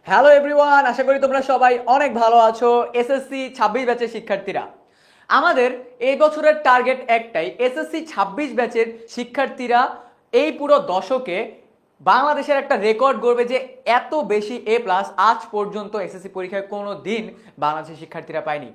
Hello everyone, আশা করি তোমরা সবাই অনেক ভালো আছো। এসএসসি 26 ব্যাচের শিক্ষার্থীরা, আমাদের এই বছরের টার্গেট একটাই, এসএসসি 26 ব্যাচের শিক্ষার্থীরা এই পুরো দশকে বাংলাদেশের একটা রেকর্ড গড়বে যে এত বেশি এ প্লাস আজ পর্যন্ত এসএসসি পরীক্ষায় কোনো দিন বাংলাদেশের শিক্ষার্থীরা পায়নি।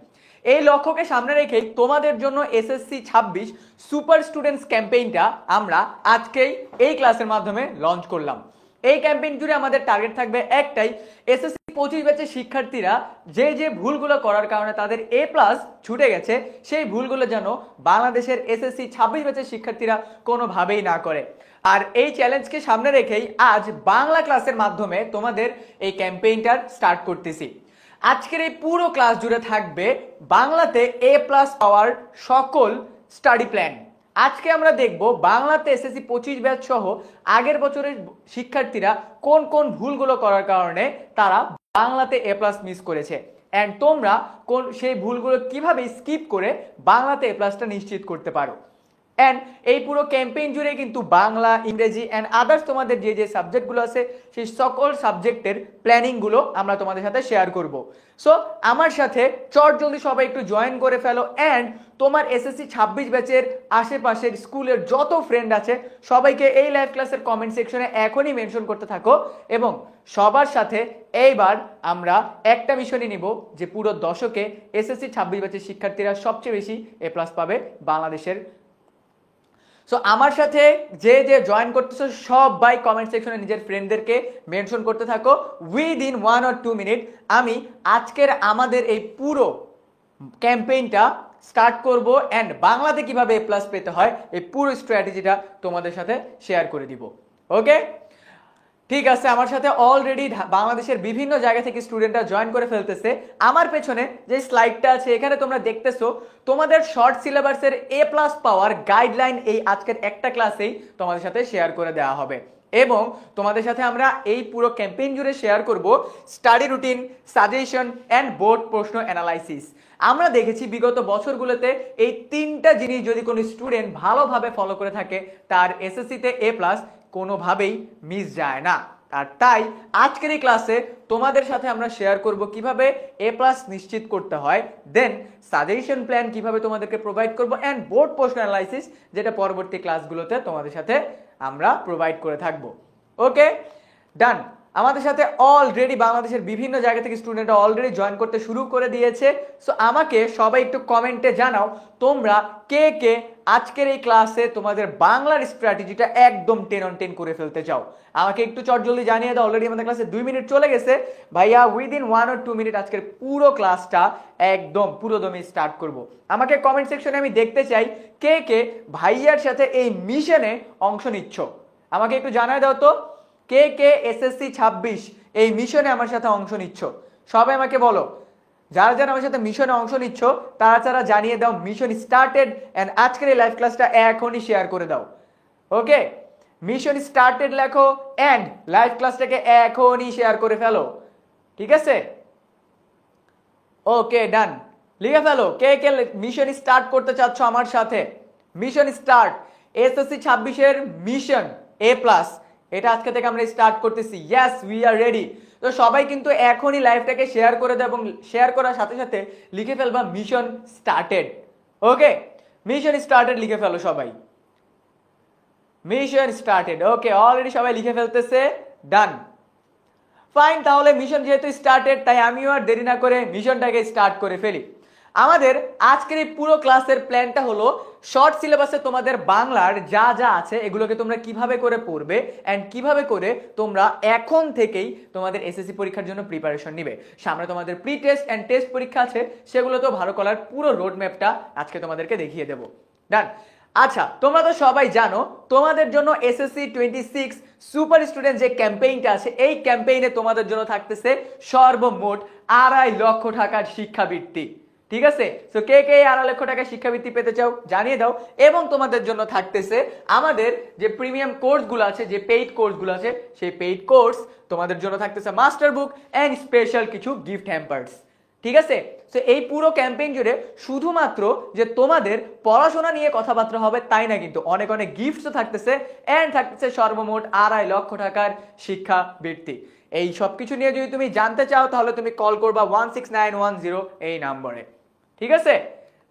এই লক্ষ্যকে সামনে রেখেই তোমাদের জন্য এসএসসি 26 সুপার স্টুডেন্টস ক্যাম্পেইনটা আমরা আজকেই এই ক্লাসের মাধ্যমে লঞ্চ করলাম। এই ক্যাম্পেইন জুড়ে আমাদের টার্গেট থাকবে একটাই, এসএসসি 25 ব্যাচের শিক্ষার্থীরা যে যে ভুলগুলো করার কারণে তাদের এ প্লাস ছুটে গেছে, সেই ভুলগুলো যেন বাংলাদেশের এসএসসি 26 ব্যাচের শিক্ষার্থীরা কোনোভাবেই না করে। আর এই চ্যালেঞ্জকে সামনে রেখেই আজ বাংলা ক্লাসের মাধ্যমে তোমাদের এই ক্যাম্পেইনটার স্টার্ট করতেছি। আজকের এই পুরো ক্লাস জুড়ে থাকবে বাংলাতে এ প্লাস পাওয়ার সকল স্টাডি প্ল্যান। আজকে আমরা দেখব বাংলাতে এসএসসি 25 ব্যাচ সহ আগের বছরের শিক্ষার্থীরা কোন কোন ভুলগুলো করার কারণে তারা বাংলাতে এ প্লাস মিস করেছে, অ্যান্ড তোমরা কোন সেই ভুলগুলো কিভাবে স্কিপ করে বাংলাতে এ প্লাসটা নিশ্চিত করতে পারো। অ্যান্ড এই পুরো ক্যাম্পেইন জুড়ে কিন্তু বাংলা, ইংরেজি অ্যান্ড আদার্স তোমাদের যে যে সাবজেক্টগুলো আছে সেই সকল সাবজেক্টের প্ল্যানিংগুলো আমরা তোমাদের সাথে শেয়ার করব। সো আমার সাথে জলদি সবাই একটু জয়েন করে ফেলো, অ্যান্ড তোমার এসএসসি 26 ব্যাচের আশেপাশের স্কুলের যত ফ্রেন্ড আছে সবাইকে এই লাইভ ক্লাসের কমেন্ট সেকশনে এখনই মেনশন করতে থাকো। এবং সবার সাথে এইবার আমরা একটা মিশনই নিব যে পুরো দশকে এসএসসি 26 ব্যাচের শিক্ষার্থীরা সবচেয়ে বেশি এ প্লাস পাবে বাংলাদেশের। সো আমার সাথে যে যে জয়েন করতেছো সবাই কমেন্ট সেকশনে নিজের ফ্রেন্ডদেরকে মেনশন করতে থাকো। উইদিন 1 or 2 মিনিট আমি আজকের আমাদের এই পুরো ক্যাম্পেইনটা স্টার্ট করব, অ্যান্ড বাংলাতে কিভাবে এ প্লাস পেতে হয় এই পুরো স্ট্র্যাটেজিটা তোমাদের সাথে শেয়ার করে দিব। ওকে, ঠিক আছে। আমার সাথে অলরেডি বাংলাদেশের বিভিন্ন জায়গা থেকে স্টুডেন্টরা জয়েন করে ফেলতেছে। আমার পেছনে যে স্লাইডটা আছে এখানে তোমরা দেখতেছো তোমাদের শর্ট সিলেবাসের এ প্লাস পাওয়ার গাইডলাইন এই আজকের একটা ক্লাসেই তোমাদের সাথে শেয়ার করে দেওয়া হবে। এবং তোমাদের সাথে আমরা এই পুরো ক্যাম্পেইন জুড়ে শেয়ার করব study routine, suggestion and board প্রশ্ন অ্যানালাইসিস। আমরা দেখেছি বিগত বছরগুলোতে এই তিনটা জিনিস যদি কোনো স্টুডেন্ট ভালোভাবে ফলো করে থাকে তার এসএসসিতে এ প্লাস কোনোভাবেই মিস যায় না। আর তাই আজকের এই ক্লাসে তোমাদের সাথে আমরা শেয়ার করব কিভাবে এ প্লাস নিশ্চিত করতে হয়, দেন সাজেশন প্ল্যান কিভাবে তোমাদেরকে প্রোভাইড করব, অ্যান্ড বোর্ড প্রশ্ন অ্যানালাইসিস যেটা পরবর্তী ক্লাসগুলোতে তোমাদের সাথে আমরা প্রোভাইড করে থাকব। ওকে, ডান। আমাদের সাথে অলরেডি বাংলাদেশের বিভিন্ন জায়গা থেকে স্টুডেন্টরা অলরেডি জয়েন করতে শুরু করে দিয়েছে। সো আমাকে সবাই একটু কমেন্টে জানাও তোমরা কে কে আজকের এই ক্লাসে তোমাদের বাংলার স্ট্র্যাটেজিটা একদম 10 on 10 করে ফেলতে চাও। আমাকে একটু জলদি জানিয়ে দাও। অলরেডি আমাদের ক্লাসে 2 মিনিট চলে গেছে ভাইয়া। উইদিন 1 or 2 মিনিট আজকের পুরো ক্লাসটা একদম পুরোদমে স্টার্ট করব। আমাকে কমেন্ট সেকশনে আমি দেখতে চাই কে কে ভাইয়ার সাথে এই মিশনে অংশ নিচ্ছ। আমাকে একটু জানায় দাও তো কে কে এসএসসি 26 এই মিশনে আমার সাথে অংশ নিচ্ছ। সবাই আমাকে বলো, যারা যারা আমার সাথে মিশনে অংশ নিচ্ছ তারা জানিয়ে দাও মিশন স্টার্টেড, এন্ড আজকের এই লাইভ ক্লাসটা এখনই শেয়ার করে দাও। ওকে, মিশন স্টার্টেড লেখো এন্ড লাইভ ক্লাসটাকে এখনই শেয়ার করে ফেলো। ঠিক আছে, ওকে, ডান। লিখে ফেলো কে কে মিশন স্টার্ট করতে চাচ্ছ আমার সাথে। মিশন স্টার্ট, এসএসসি 26 এর মিশন এ প্লাস, এটা আজকে থেকে আমরা স্টার্ট করতেছি। Yes, we are ready. তো সবাই কিন্তু এখনই লাইভটাকে শেয়ার করে দাও এবং শেয়ার করার সাথে সাথে লিখে ফেলবা মিশন স্টার্টেড। ওকে, মিশন স্টার্টেড লিখে ফেলো সবাই, মিশন স্টার্টেড। ওকে, অলরেডি সবাই লিখে ফেলতেছে, ডান, ফাইন। তাহলে মিশন যেহেতু স্টার্টেড তাই আমিও আর দেরি না করে মিশনটাকে স্টার্ট করে ফেলি। আমাদের আজকের এই পুরো ক্লাসের প্ল্যানটা হলো শর্ট সিলেবাসে তোমাদের বাংলার যা যা আছে এগুলোকে তোমরা কিভাবে করে পড়বে, অ্যান্ড কিভাবে করে তোমরা এখন থেকেই তোমাদের এসএসসি পরীক্ষার জন্য প্রিপারেশন নিবে। সামনে তোমাদের প্রি টেস্ট অ্যান্ড টেস্ট পরীক্ষা আছে, সেগুলোতেও ভালো করার পুরো রোড ম্যাপটা আজকে তোমাদেরকে দেখিয়ে দেবো। ডান। আচ্ছা, তোমরা তো সবাই জানো তোমাদের জন্য এসএসসি 26 সুপার স্টুডেন্ট যে ক্যাম্পেইনটা আছে এই ক্যাম্পেইনে তোমাদের জন্য থাকতেছে সর্বমোট 2.5 লক্ষ টাকার শিক্ষাবৃত্তি। ঠিক আছে, তো কে কে 2.5 লক্ষ টাকা শিক্ষাবৃত্তি পেতে চাও জানিয়ে দাও। এবং তোমাদের জন্য থাকতেছে আমাদের যে প্রিমিয়াম কোর্সগুলো আছে, যে পেইড কোর্সগুলো আছে, সেই পেইড কোর্স তোমাদের জন্য থাকতেছে মাস্টার বুক এন্ড স্পেশাল কিছু গিফট হ্যাম্পার্স। ঠিক আছে? তো এই পুরো ক্যাম্পেইন জুড়ে শুধুমাত্র যে তোমাদের পড়াশোনা নিয়ে কথাবার্তা হবে তাই না, কিন্তু অনেক অনেক গিফটসও থাকতেছে, এন্ড থাকতেছে সর্বমোট 2.5 লক্ষ টাকার শিক্ষা বৃত্তি। এই সব কিছু নিয়ে যদি তুমি জানতে চাও তাহলে তুমি কল করবা 16910 এই নম্বরে। ঠিক আছে,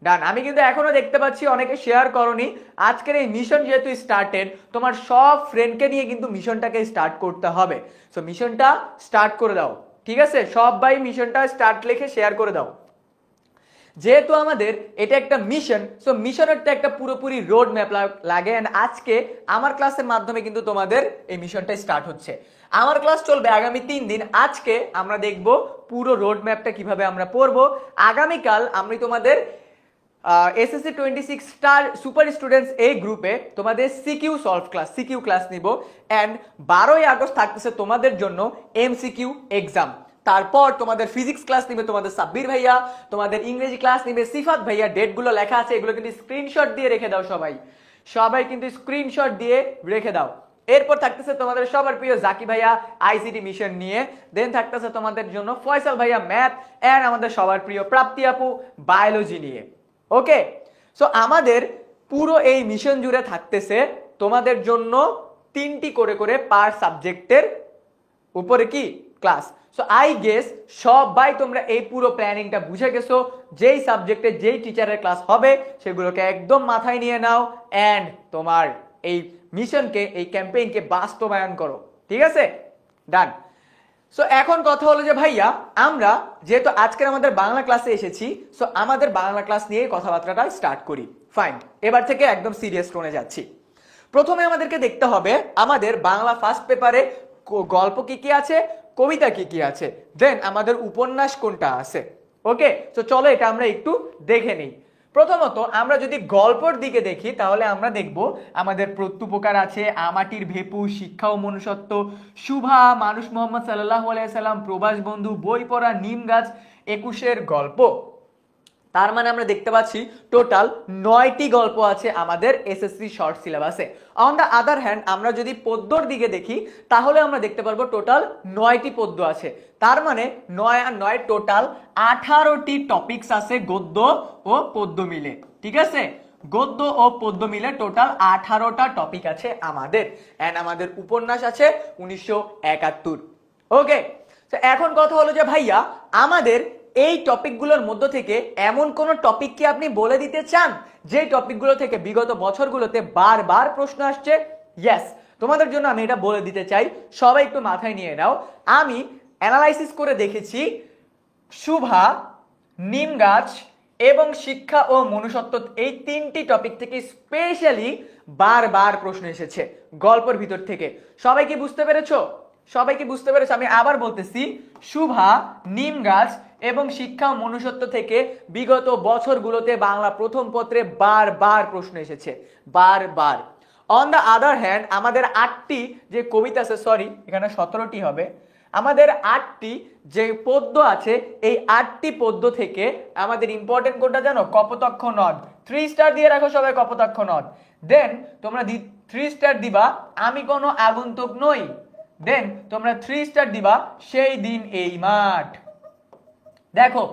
ডান। আমি কিন্তু এখনো দেখতে পাচ্ছি অনেকে শেয়ার করনি। আজকের এই মিশন যেহেতু স্টার্টেড, তোমার সব ফ্রেন্ডকে নিয়ে কিন্তু মিশনটাকে স্টার্ট করতে হবে। সো মিশনটা স্টার্ট করে দাও। ঠিক আছে, সবাই মিশনটা স্টার্ট লিখে শেয়ার করে দাও। যেহেতু আমাদের এটা একটা মিশন, সো মিশনের তো একটা পুরোপুরি রোড ম্যাপ লাগে, এন্ড আজকে আমার ক্লাসের মাধ্যমে কিন্তু তোমাদের এই মিশনটা স্টার্ট হচ্ছে। আমার ক্লাস চলবে আগামী 3 দিন। আজকে আমরা দেখব পুরো রোড ম্যাপটা কিভাবে আমরা পড়বো। আগামীকাল আমি তোমাদের এসএসসি 26 স্টার সুপার স্টুডেন্টস এই গ্রুপে তোমাদের সিকিউ ক্লাস নিব, এন্ড 12ই আগস্ট থাকতেছে তোমাদের জন্য এমসিকিউ এক্সাম। তারপর তোমাদের ফিজিক্স ক্লাস নিবে তোমাদের সাব্বির ভাইয়া, তোমাদের ইংরেজি ক্লাস নিবে সিফাত ভাইয়া। ডেটগুলো লেখা আছে, এগুলো কিন্তু স্ক্রিনশট দিয়ে রেখে দাও সবাই কিন্তু স্ক্রিনশট দিয়ে রেখে দাও। এরপর থাকতেছে তোমাদের সবার প্রিয় জাকি ভাইয়া আইসিটি মিশন নিয়ে, দেন থাকতেছে তোমাদের জন্য ফয়সাল ভাইয়া ম্যাথ, এন্ড আমাদের সবার প্রিয় প্রাপ্তি আপু বায়োলজি নিয়ে। ওকে, সো আমাদের পুরো এই মিশন জুড়ে থাকতেছে তোমাদের জন্য 3টি করে পার সাবজেক্টের উপরে কি ক্লাস। সো আই গেস সবাই তোমরা এই পুরো প্ল্যানিংটা বুঝে গেছো। যেই সাবজেক্টে যেই টিচারের ক্লাস হবে সেগুলোকে একদম মাথায় নিয়ে নাও, এন্ড তোমার এই মিশনকে, এই ক্যাম্পেইনকে বাস্তবায়ন করো। ঠিক আছে, ডান। সো এখন কথা হলো যে ভাইয়া, আমরা যেহেতু আজকের আমাদের বাংলা ক্লাসে এসেছি, সো আমাদের বাংলা ক্লাস নিয়ে কথাবার্তাটা স্টার্ট করি। ফাইন, এবার থেকে একদম সিরিয়াস টোনে যাচ্ছি। প্রথমে আমাদেরকে দেখতে হবে আমাদের বাংলা ফার্স্ট পেপারে গল্প কি কি আছে, কবিতা কি কি আছে, দেন আমাদের উপন্যাস কোনটা আছে। ওকে, তো চলো এটা আমরা একটু দেখে নিই। প্রথমত আমরা যদি গল্পর দিকে দেখি তাহলে আমরা দেখব আমাদের প্রত্যুপকার আছে, আমাটির ভেপু, শিক্ষা ও মনুষ্যত্ব, শুভা, মানুষ মোহাম্মদ সাল্লাল্লাহু আলাইহি সাল্লাম, প্রবাস বন্ধু, বই পড়া, নিম গাছ, 21-এর গল্প। তার মানে আমরা দেখতে পাচ্ছি টোটাল 9টি গল্প আছে আমাদের এসএসসি শর্ট সিলেবাসে। অন দ্য আদার হ্যান্ড আমরা যদি পদ্যর দিকে দেখি তাহলে আমরা দেখতে পারবো টোটাল 9টি পদ্য আছে। তার মানে 9 আর 9 টোটাল 18টি টপিকস আছে গদ্য ও পদ্য মিলে। ঠিক আছে, গদ্য ও পদ্য মিলে টোটাল 18টা টপিক আছে আমাদের, এন্ড আমাদের উপন্যাস আছে 1971। ওকে, তো এখন কথা হলো যে ভাইয়া আমাদের এই টপিকগুলোর মধ্য থেকে এমন কোন টপিক কি আপনি বলে দিতে চান যে টপিকগুলো থেকে বিগত বছরগুলোতে বারবার প্রশ্ন আসছে? ইয়েস, তোমাদের জন্য আমি এটা বলে দিতে চাই। সবাই একটু মাথায় নিয়ে নাও। আমি অ্যানালাইসিস করে দেখেছি শুভা, নিম গাছ এবং শিক্ষা ও মনুষ্যত্ব, এই 3টি টপিক থেকে স্পেশালি বারবার প্রশ্ন এসেছে গল্পের ভিতর থেকে। সবাই কি বুঝতে পেরেছো? আমি আবার বলতেছি, শুভা, নিম গাছ এবং শিক্ষা ও মনুষ্যত্ব থেকে বিগত বছরগুলোতে বাংলা প্রথম পত্রে বারবার প্রশ্ন এসেছে, বারবার। অন দ্য আদার হ্যান্ড আমাদের 8টি যে কবিতা আছে, সরি এখানে 17টি হবে, আমাদের 8টি যে পদ্য আছে, এই 8টি পদ্য থেকে আমাদের ইম্পর্টেন্ট কোনটা জানো? কপোতাক্ষ নদ। 3 স্টার দিয়ে রাখো সবাই, কপোতাক্ষ নদ। দেন তোমরা 3 স্টার দিবা আমি কোনো আগন্তুক নই। দেন তোমরা 3 স্টার দিবা সেই দিন এই মাঠ। দেখো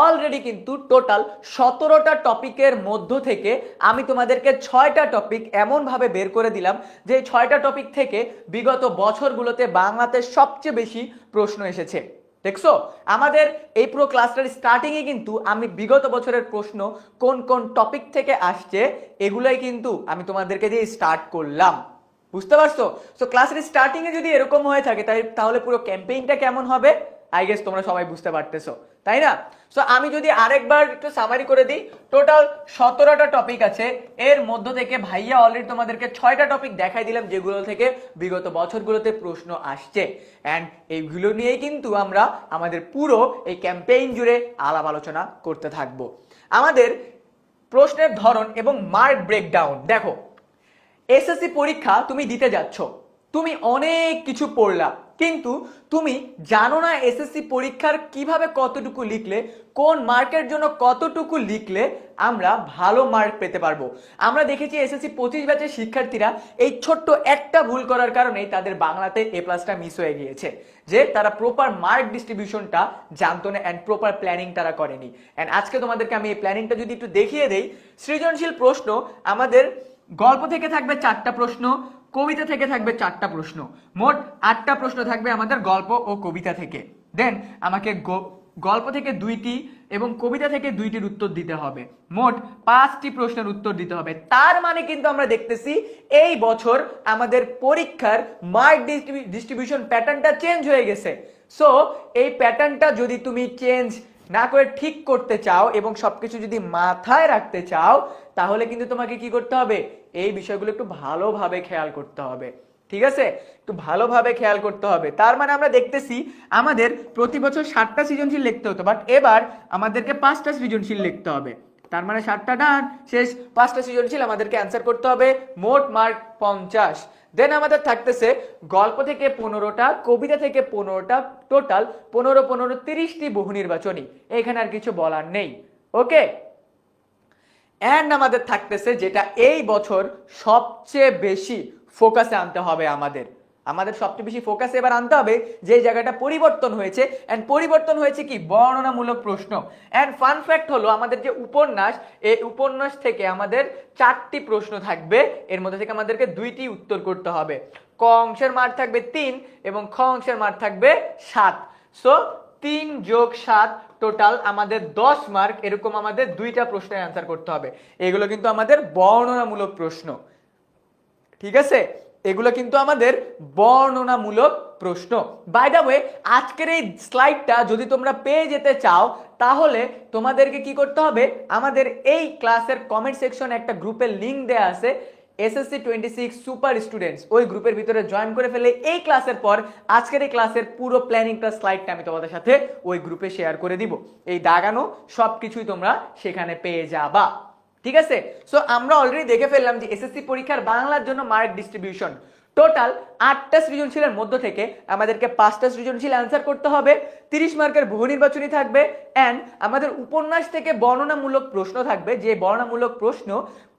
অলরেডি কিন্তু টোটাল 17টা টপিকের মধ্য থেকে আমি তোমাদেরকে 6টা টপিক এমন ভাবে বের করে দিলাম যে 6টা টপিক থেকে বিগত বছরগুলোতে বাংলাতে সবচেয়ে বেশি প্রশ্ন এসেছে। দেখছো আমাদের এই পুরো ক্লাসটার স্টার্টিং এ কিন্তু আমি বিগত বছরের প্রশ্ন কোন কোন টপিক থেকে আসছে এগুলাই কিন্তু আমি তোমাদেরকে দিয়ে স্টার্ট করলাম। বুঝতে পারছো? সো ক্লাসের স্টার্টিং এ যদি এরকম হয়ে থাকে তাহলে পুরো ক্যাম্পেইনটা কেমন হবে আই গেস তোমরা সবাই বুঝতে পারতেছো, তাই না? সো আমি যদি আরেকবার একটু সামারি করে দিই, টোটাল 17টা টপিক আছে, এর মধ্য থেকে ভাইয়া অলরেডি তোমাদেরকে 6টা টপিক দেখাই দিলাম যেগুলো থেকে বিগত বছরগুলোতে প্রশ্ন আসছে, এন্ড এইগুলো নিয়েই কিন্তু আমরা আমাদের পুরো এই ক্যাম্পেইন জুড়ে আলাপ আলোচনা করতে থাকবো। আমাদের প্রশ্নের ধরন এবং মার্ক ব্রেকডাউন দেখো, এসএসসি পরীক্ষা তুমি দিতে যাচ্ছ, তুমি অনেক কিছু পড়লা কিন্তু তুমি জানো না এসএসসি পরীক্ষার কিভাবে কতটুকু লিখলে, কোন মার্কের জন্য কতটুকু লিখলে আমরা ভালো মার্ক পেতে পারবো। আমরা দেখেছি এসএসসি 25 ব্যাচের শিক্ষার্থীরা এই ছোট্ট একটা ভুল করার কারণেই তাদের বাংলাতে এ প্লাসটা মিস হয়ে গিয়েছে, যে তারা প্রপার মার্ক ডিস্ট্রিবিউশনটা জানতো না অ্যান্ড প্রপার প্ল্যানিং তারা করেনি। অ্যান্ড আজকে তোমাদেরকে আমি এই প্ল্যানিংটা যদি একটু দেখিয়ে দেই, সৃজনশীল প্রশ্ন আমাদের গল্প থেকে থাকবে 4টা প্রশ্ন, কবিতা থেকে থাকবে 4টা প্রশ্ন, মোট 8টা প্রশ্ন থাকবে আমাদের গল্প ও কবিতা থেকে। দেন আমাকে গল্প থেকে 2টি এবং কবিতা থেকে 2টির উত্তর দিতে হবে, মোট 5টি প্রশ্নের উত্তর দিতে হবে। তার মানে কিন্তু আমরা দেখতেছি এই বছর আমাদের পরীক্ষার মার্ক ডিস্ট্রিবিউশন প্যাটার্নটা চেঞ্জ হয়ে গেছে। সো এই প্যাটার্নটা যদি তুমি চেঞ্জ না করে ঠিক করতে চাও এবং সবকিছু যদি মাথায় রাখতে চাও, তাহলে কিন্তু তোমাকে কি করতে হবে, এই বিষয়গুলো একটু ভালোভাবে খেয়াল করতে হবে। ঠিক আছে, একটু ভালোভাবে খেয়াল করতে হবে। তার মানে আমরা দেখতেছি আমাদের প্রতি বছর 7টা সৃজনশীল লিখতে হতো, বাট এবার আমাদেরকে 5টা সৃজনশীল লিখতে হবে। তার মানে 7টা ডান, শেষ 5টা সৃজনশীল আমাদেরকে অ্যান্সার করতে হবে, মোট মার্ক 50। দেন আমাদের থাকতেছে গল্প থেকে 15টা, কবিতা থেকে 15টা, টোটাল 15 15 30টি বহু নির্বাচনী। এখানে আর কিছু বলার নেই। ওকে, এন্ড আমাদের থাকতেছে যেটা এই বছর সবচেয়ে বেশি ফোকাসে আনতে হবে, আমাদের সবচেয়ে বেশি ফোকাসে এবার আনতে হবে যে জায়গাটা পরিবর্তন হয়েছে। এন্ড পরিবর্তন হয়েছে কি, বর্ণনামূলক প্রশ্ন। এন্ড ফান ফ্যাক্ট হলো আমাদের যে উপন্যাস, এই উপন্যাস থেকে আমাদের 4টি প্রশ্ন থাকবে, এর মধ্যে থেকে আমাদেরকে 2টি উত্তর করতে হবে। ক অংশের মার্ক থাকবে 3 এবং খ অংশের মার্ক থাকবে 7। সো 3 যোগ 7 টোটাল আমাদের 10 মার্ক, এরকম আমাদের 2টা প্রশ্নের অ্যান্সার করতে হবে। এগুলো কিন্তু আমাদের বর্ণনামূলক প্রশ্ন। ঠিক আছে, এগুলো কিন্তু আমাদের বর্ণনামূলক প্রশ্ন। বাই দ্য ওয়ে, আজকের এই স্লাইডটা যদি তোমরা পেয়ে যেতে চাও, তাহলে তোমাদেরকে কি করতে হবে, আমাদের এই ক্লাসের কমেন্ট সেকশনে একটা গ্রুপের লিংক দেয়া আছে, এসএসসি 26 সুপার স্টুডেন্টস, ওই গ্রুপের ভিতরে জয়েন করে ফেলে এই ক্লাসের পর আজকের এই ক্লাসের পুরো প্ল্যানিংটা স্লাইডটা আমি তোমাদের সাথে ওই গ্রুপে শেয়ার করে দিব। এই দাগানো সবকিছুই তোমরা সেখানে পেয়ে যাবা। ঠিক আছে, সো আমরা অলরেডি দেখে ফেললাম যে এসএসসি পরীক্ষার বাংলার জন্য মার্ক ডিস্ট্রিবিউশন টোটাল 8টা সৃজনশীলের মধ্য থেকে আমাদেরকে 5টা সৃজনশীল অ্যান্সার করতে হবে, 30 মার্কের বহু নির্বাচনী থাকবে, এন্ড আমাদের উপন্যাস থেকে বর্ণনামূলক প্রশ্ন থাকবে, যে বর্ণনামূলক প্রশ্ন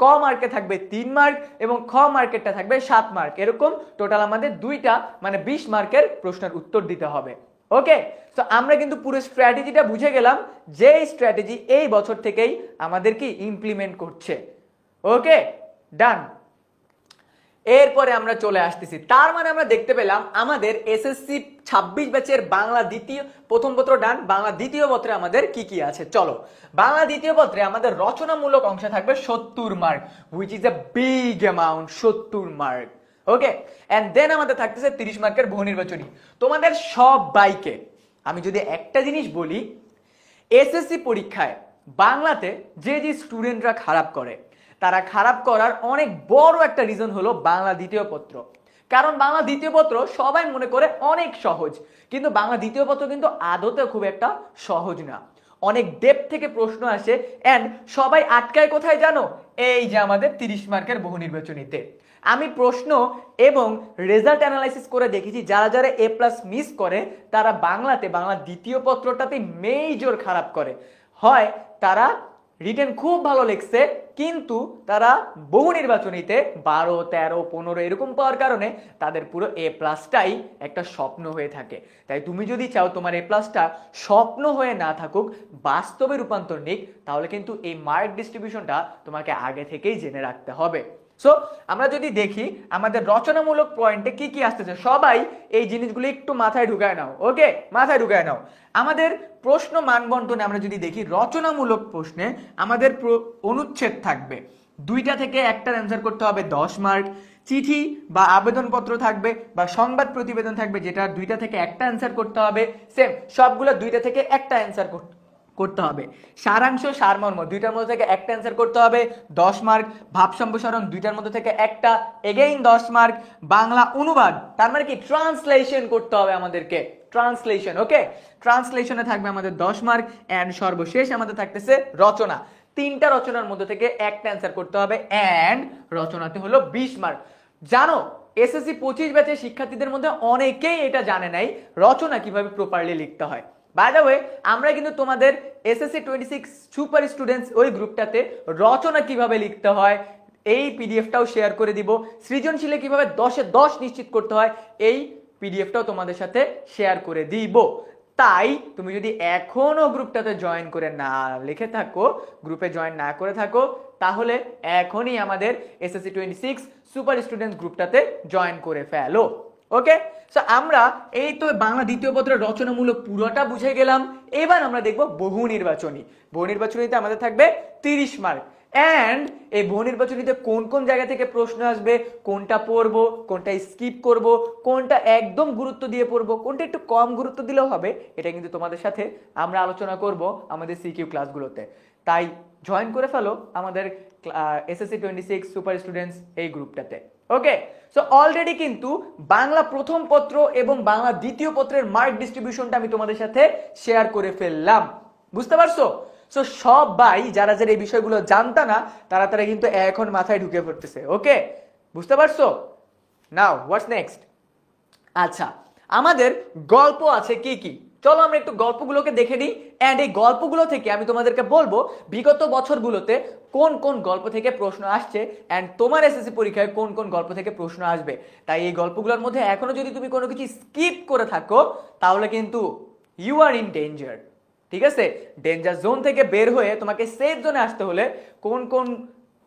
ক মার্কে থাকবে 3 মার্ক এবং খ মার্কেরটা থাকবে 7 মার্ক। এরকম টোটাল আমাদের 2টা মানে 20 মার্কের প্রশ্নের উত্তর দিতে হবে। ওকে, তো আমরা কিন্তু পুরো স্ট্র্যাটেজিটা বুঝে গেলাম, যে স্ট্র্যাটেজি এই বছর থেকেই আমাদের কি ইমপ্লিমেন্ট করছে। ওকে, ডান। এরপরে আমরা চলে আসতেছি, তার মানে আমরা দেখতে পেলাম আমাদের এসএসসি 26 ব্যাচের বাংলা দ্বিতীয় প্রথম পত্র ডান, বাংলা দ্বিতীয় পত্রে আমাদের কি কি আছে। চলো, বাংলা দ্বিতীয় পত্রে আমাদের রচনামূলক অংশে থাকবে 70 mark, which is a big amount, 70 mark. Okay, and then আমাদের থাকতেছে 30 মার্কের বহু নির্বাচনী। তোমাদের সবাইকে আমি যদি একটা জিনিস বলি, এসএসসি পরীক্ষায় বাংলাতে যে স্টুডেন্টরা খারাপ করে, তারা খারাপ করার অনেক বড় একটা রিজন হলো বাংলা দ্বিতীয় পত্র। কারণ বাংলা দ্বিতীয় পত্র সবাই মনে করে অনেক সহজ, কিন্তু বাংলা দ্বিতীয় পত্র কিন্তু আদতে খুব একটা সহজ না। অনেক ডেপথ থেকে প্রশ্ন আসে, এন্ড সবাই আটকায় কোথায় জানো, এই যে আমাদের 30 মার্কের বহু নির্বাচনীতে। আমি প্রশ্ন এবং রেজাল্ট অ্যানালাইসিস করে দেখেছি, যারা যারা এ প্লাস মিস করে তারা বাংলাতে বাংলা দ্বিতীয় পত্রটাতে মেজর খারাপ করে। হয় তারা রিটেন খুব ভালো লিখছে, কিন্তু তারা বহু নির্বাচনীতে 12, 13, 15 এরকম পাওয়ার কারণে তাদের পুরো এ প্লাসটাই একটা স্বপ্ন হয়ে থাকে। তাই তুমি যদি চাও তোমার এ প্লাসটা স্বপ্ন হয়ে না থাকুক, বাস্তবে রূপান্তর নিক, তাহলে কিন্তু এই মার্ক ডিস্ট্রিবিউশনটা তোমাকে আগে থেকেই জেনে রাখতে হবে। সো আমরা যদি দেখি আমাদের রচনামূলক পয়েন্টে কি কি আসতেছে, সবাই এই জিনিসগুলো একটু মাথায় ঢুকায় নাও। ওকে, মাথায় ঢুকায় নাও। আমাদের প্রশ্ন মানবন্টনে আমরা যদি দেখি, রচনামূলক প্রশ্নে আমাদের অনুচ্ছেদ থাকবে, 2টা থেকে একটার অ্যান্সার করতে হবে 10 মার্ক। চিঠি বা আবেদনপত্র থাকবে বা সংবাদ প্রতিবেদন থাকবে, যেটা 2টা থেকে একটা অ্যান্সার করতে হবে, সেম সবগুলো 2টা থেকে একটা অ্যান্সার করতে হবে। সারাংশ সারমর্ম 2টার মধ্যে থেকে একটা অ্যান্সার করতে হবে, 10 মার্ক। ভাব সম্প্রসারণ 2টার মধ্যে থেকে একটা, এগেইন 10 মার্ক। বাংলা অনুবাদ তার মানে কি, ট্রান্সলেশন করতে হবে আমাদেরকে, ট্রান্সলেশন। ওকে, ট্রান্সলেশনে থাকবে আমাদের 10 মার্ক। এন্ড সর্বশেষ আমাদের থাকতেছে রচনা, 3টা রচনার মধ্যে থেকে একটা অ্যান্সার করতে হবে, এন্ড রচনাতে হলো 20 মার্ক। জানো এসএসসি 25 ব্যাচের শিক্ষার্থীদের মধ্যে অনেকেই এটা জানে নাই রচনা কিভাবে প্রপারলি লিখতে হয়। বাই দ্য ওয়ে, আমরা কিন্তু তোমাদের এসএসসি 26 সুপার স্টুডেন্টস ওই গ্রুপটাতে রচনা কিভাবে লিখতে হয় এই পিডিএফটাও শেয়ার করে দিব। সৃজনশীলে কিভাবে 10-এ 10 নিশ্চিত করতে হয় এই পিডিএফটাও তোমাদের সাথে শেয়ার করে দিব। তাই তুমি যদি এখনো গ্রুপটাতে জয়েন করে না লিখে থাকো, গ্রুপে জয়েন না করে থাকো, তাহলে এখনই আমাদের এসএসসি 26 সুপার স্টুডেন্টস গ্রুপটাতে জয়েন করে ফেলো। ওকে, সো আমরা এই তো বাংলা দ্বিতীয় পত্রের রচনামূলক পুরোটা বুঝে গেলাম। এবার আমরা দেখব বহু নির্বাচনী। বহু নির্বাচনীতে আমাদের থাকবে 30 মার্ক। এন্ড এই বহু নির্বাচনীতে কোন কোন জায়গা থেকে প্রশ্ন আসবে, কোনটা পড়বো, কোনটা স্কিপ করব, কোনটা একদম গুরুত্ব দিয়ে পড়বো, কোনটা একটু কম গুরুত্ব দিলেও হবে, এটা কিন্তু তোমাদের সাথে আমরা আলোচনা করব আমাদের সিকিউ ক্লাসগুলোতে। তাই জয়েন করে ফেলো আমাদের এসএসসি 26 সুপার স্টুডেন্টস এই গ্রুপটাতে। ওকে, সো অলরেডি কিন্তু বাংলা প্রথম পত্র এবং বাংলা দ্বিতীয় পত্রের মার্ক ডিস্ট্রিবিউশনটা আমি তোমাদের সাথে শেয়ার করে ফেললাম। বুঝতে পারছো? সো সবাই যারা যারা এই বিষয়গুলো জানতা না তারা তারা কিন্তু এখন মাথায় ঢুকে পড়তেছে। ওকে, বুঝতে পারছো? নাও হোয়াটস নেক্সট? আচ্ছা, আমাদের গল্প আছে কি কি, চলো আমরা একটু গল্পগুলোকে দেখে নিই। এন্ড এই গল্পগুলো থেকে আমি তোমাদেরকে বলবো বিগত বছরগুলোতে কোন কোন গল্প থেকে প্রশ্ন আসছে এন্ড তোমার এসএসসি পরীক্ষায় কোন কোন গল্প থেকে প্রশ্ন আসবে। তাই এই গল্পগুলোর মধ্যে এখনো যদি তুমি কোনো কিছু স্কিপ করে থাকো তাহলে কিন্তু ইউ আর ইন ডেঞ্জার। ঠিক আছে, ডেঞ্জার জোন থেকে বের হয়ে তোমাকে সেফ জোনে আসতে হলে কোন কোন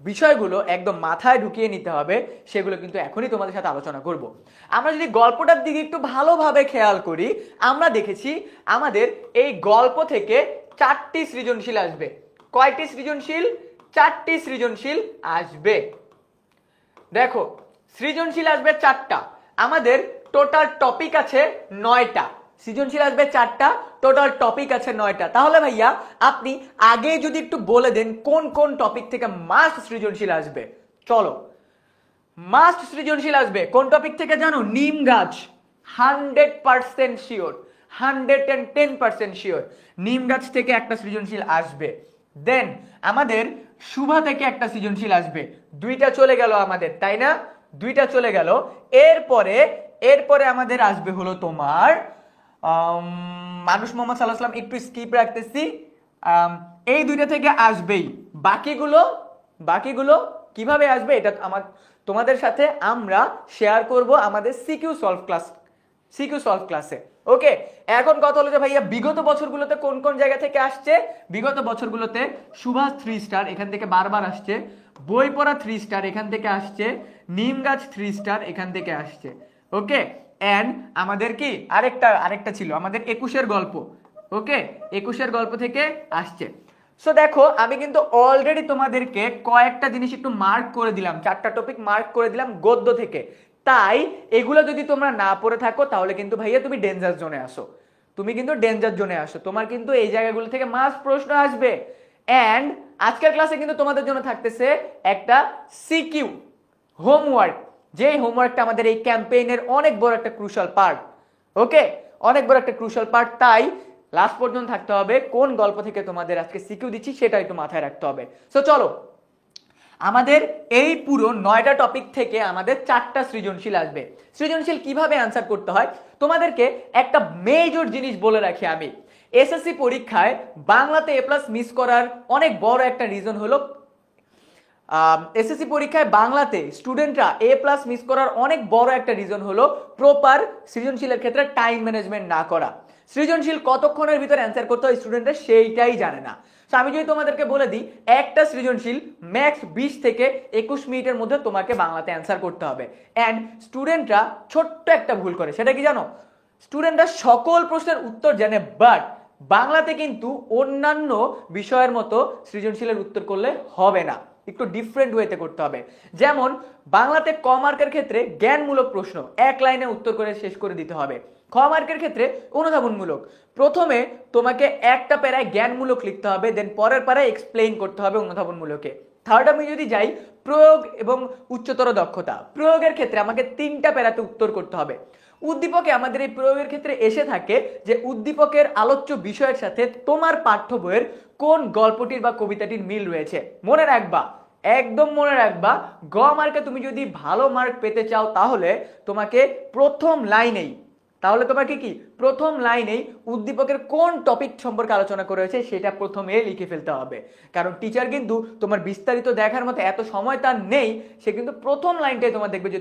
বিষয়গুলো একদম মাথায় ঢুকিয়ে নিতে হবে সেগুলো কিন্তু এখনই তোমাদের সাথে আলোচনা করব। আমরা যদি গল্পটার দিকে একটু ভালোভাবে খেয়াল করি, আমরা দেখেছি আমাদের এই গল্প থেকে 4টি সৃজনশীল আসবে। কয়টি সৃজনশীল? 4টি সৃজনশীল আসবে। দেখো, সৃজনশীল আসবে 4টা, আমাদের টোটাল টপিক আছে 9টা। সৃজনশীল আসবে 4টা, টোটাল টপিক আছে 9টা। তাহলে ভাইয়া আপনি আগে যদি একটু বলে দেন কোন কোন টপিক থেকে মাস্ট সৃজনশীল আসবে। চলো, মাস্ট সৃজনশীল আসবে কোন টপিক থেকে জানো? নিম গাছ। 100% শিওর, 110% শিওর নিম গাছ থেকে একটা সৃজনশীল আসবে। দেন আমাদের শুভা থেকে একটা সৃজনশীল আসবে। 2টা চলে গেল আমাদের, তাই না? 2টা চলে গেল। এরপরে আমাদের আসবে হলো তোমার মানুষ মোহাম্মদ সাল্লাল্লাহু আলাইহি ওয়াসাল্লাম, একটু স্কিপ রাখতেছি। এই 2টা থেকে আসবেই। বাকিগুলো কিভাবে আসবে এটা তোমাদের সাথে আমরা শেয়ার করব আমাদের সিকিউ সলভ ক্লাসে। ওকে, এখন কথা হলো যে ভাইয়া বিগত বছরগুলোতে কোন কোন জায়গা থেকে আসছে। বিগত বছরগুলোতে সুভাষ 3 স্টার এখান থেকে বারবার আসছে, বই পড়া 3 স্টার এখান থেকে আসছে, নিম গাছ 3 স্টার এখান থেকে আসছে। ওকে, এন্ড আমাদের কি আরেকটা ছিল আমাদের 21-এর গল্প। ওকে, 21-এর গল্প থেকে আসছে। সো দেখো, আমি কিন্তু অলরেডি তোমাদেরকে কয়েকটা জিনিস একটু মার্ক করে দিলাম, 4টা টপিক মার্ক করে দিলাম গদ্য থেকে। তাই এগুলো যদি তোমরা না পড়ে থাকো তাহলে কিন্তু ভাইয়া তুমি ডেঞ্জার জোনে আসো, তোমার কিন্তু এই জায়গাগুলো থেকে মাস্ট প্রশ্ন আসবে। এন্ড আজকের ক্লাসে কিন্তু তোমাদের জন্য থাকতেছে একটা সিকিউ হোমওয়ার্ক, যে হোমওয়ার্কটা আমাদের এই ক্যাম্পেইনের অনেক বড় একটা ক্রুশাল পার্ট। ওকে, অনেক বড় একটা ক্রুশাল পার্ট। তাই লাস্ট পর্যন্ত থাকতে হবে। কোন গল্প থেকে তোমাদের আজকে সিকিউ দিচ্ছি সেটা একটু মাথায় রাখতে হবে। সো চলো, আমাদের এই পুরো 9টা টপিক থেকে আমাদের 4টা সৃজনশীল আসবে। সৃজনশীল কিভাবে অ্যান্সার করতে হয় তোমাদেরকে একটা মেজর জিনিস বলে রাখি আমি। এসএসসি পরীক্ষায় বাংলাতে এ প্লাস মিস করার অনেক বড় একটা রিজন হলো এসএসসি পরীক্ষায় বাংলাতে স্টুডেন্টরা এ প্লাস মিস করার অনেক বড় একটা রিজন হলো প্রপার সৃজনশীলের ক্ষেত্রে টাইম ম্যানেজমেন্ট না করা। সৃজনশীল কতক্ষণের ভিতরে অ্যান্সার করতে হয় স্টুডেন্টরা সেইটাই জানে না। আমি যদি তোমাদেরকে বলে দিই একটা সৃজনশীল ম্যাক্স 20 থেকে 21 মিনিটের মধ্যে তোমাকে বাংলাতে অ্যান্সার করতে হবে, এন্ড স্টুডেন্টরা ছোট্ট একটা ভুল করে, সেটা কি জানো? স্টুডেন্টরা সকল প্রশ্নের উত্তর জানে, বাট বাংলাতে কিন্তু অন্যান্য বিষয়ের মতো সৃজনশীলের উত্তর করলে হবে না, একটু ডিফারেন্ট ওয়েতে করতে হবে। যেমন বাংলাতে ক মার্কের ক্ষেত্রে জ্ঞানমূলক প্রশ্ন এক লাইনে উত্তর করে শেষ করে দিতে হবে। খ মার্কের ক্ষেত্রে অনুধাবনমূলক, প্রথমে তোমাকে একটা প্যারায় জ্ঞানমূলক লিখতে হবে, দেন পরের প্যারায় এক্সপ্লেইন করতে হবে অনুধাবনমূলকে। থার্ড আমি যদি যাই প্রয়োগ এবং উচ্চতর দক্ষতা, প্রয়োগের ক্ষেত্রে আমাকে 3টা প্যারাতে উত্তর করতে হবে। উদ্দীপকে আমাদের এই প্রয়োগের ক্ষেত্রে এসে থাকে যে উদ্দীপকের আলোচ্য বিষয়ের সাথে তোমার পাঠ্য বইয়ের কোন গল্পটির বা কবিতাটির মিল রয়েছে। মনে রাখবা একদম মনে রাখবা, গ মার্কে তুমি যদি ভালো মার্ক পেতে চাও তাহলে তোমাকে প্রথম লাইনেই প্রথম লাইনেই উদ্দীপকের কোন টপিক সম্পর্কে আলোচনা করা হয়েছে সেটা প্রথমে লিখে ফেলতে হবে। কারণ টিচার কিন্তু তোমার বিস্তারিত দেখার মতো এত সময় তার নেই, সে কিন্তু প্রথম লাইনটাই তোমার দেখবে যে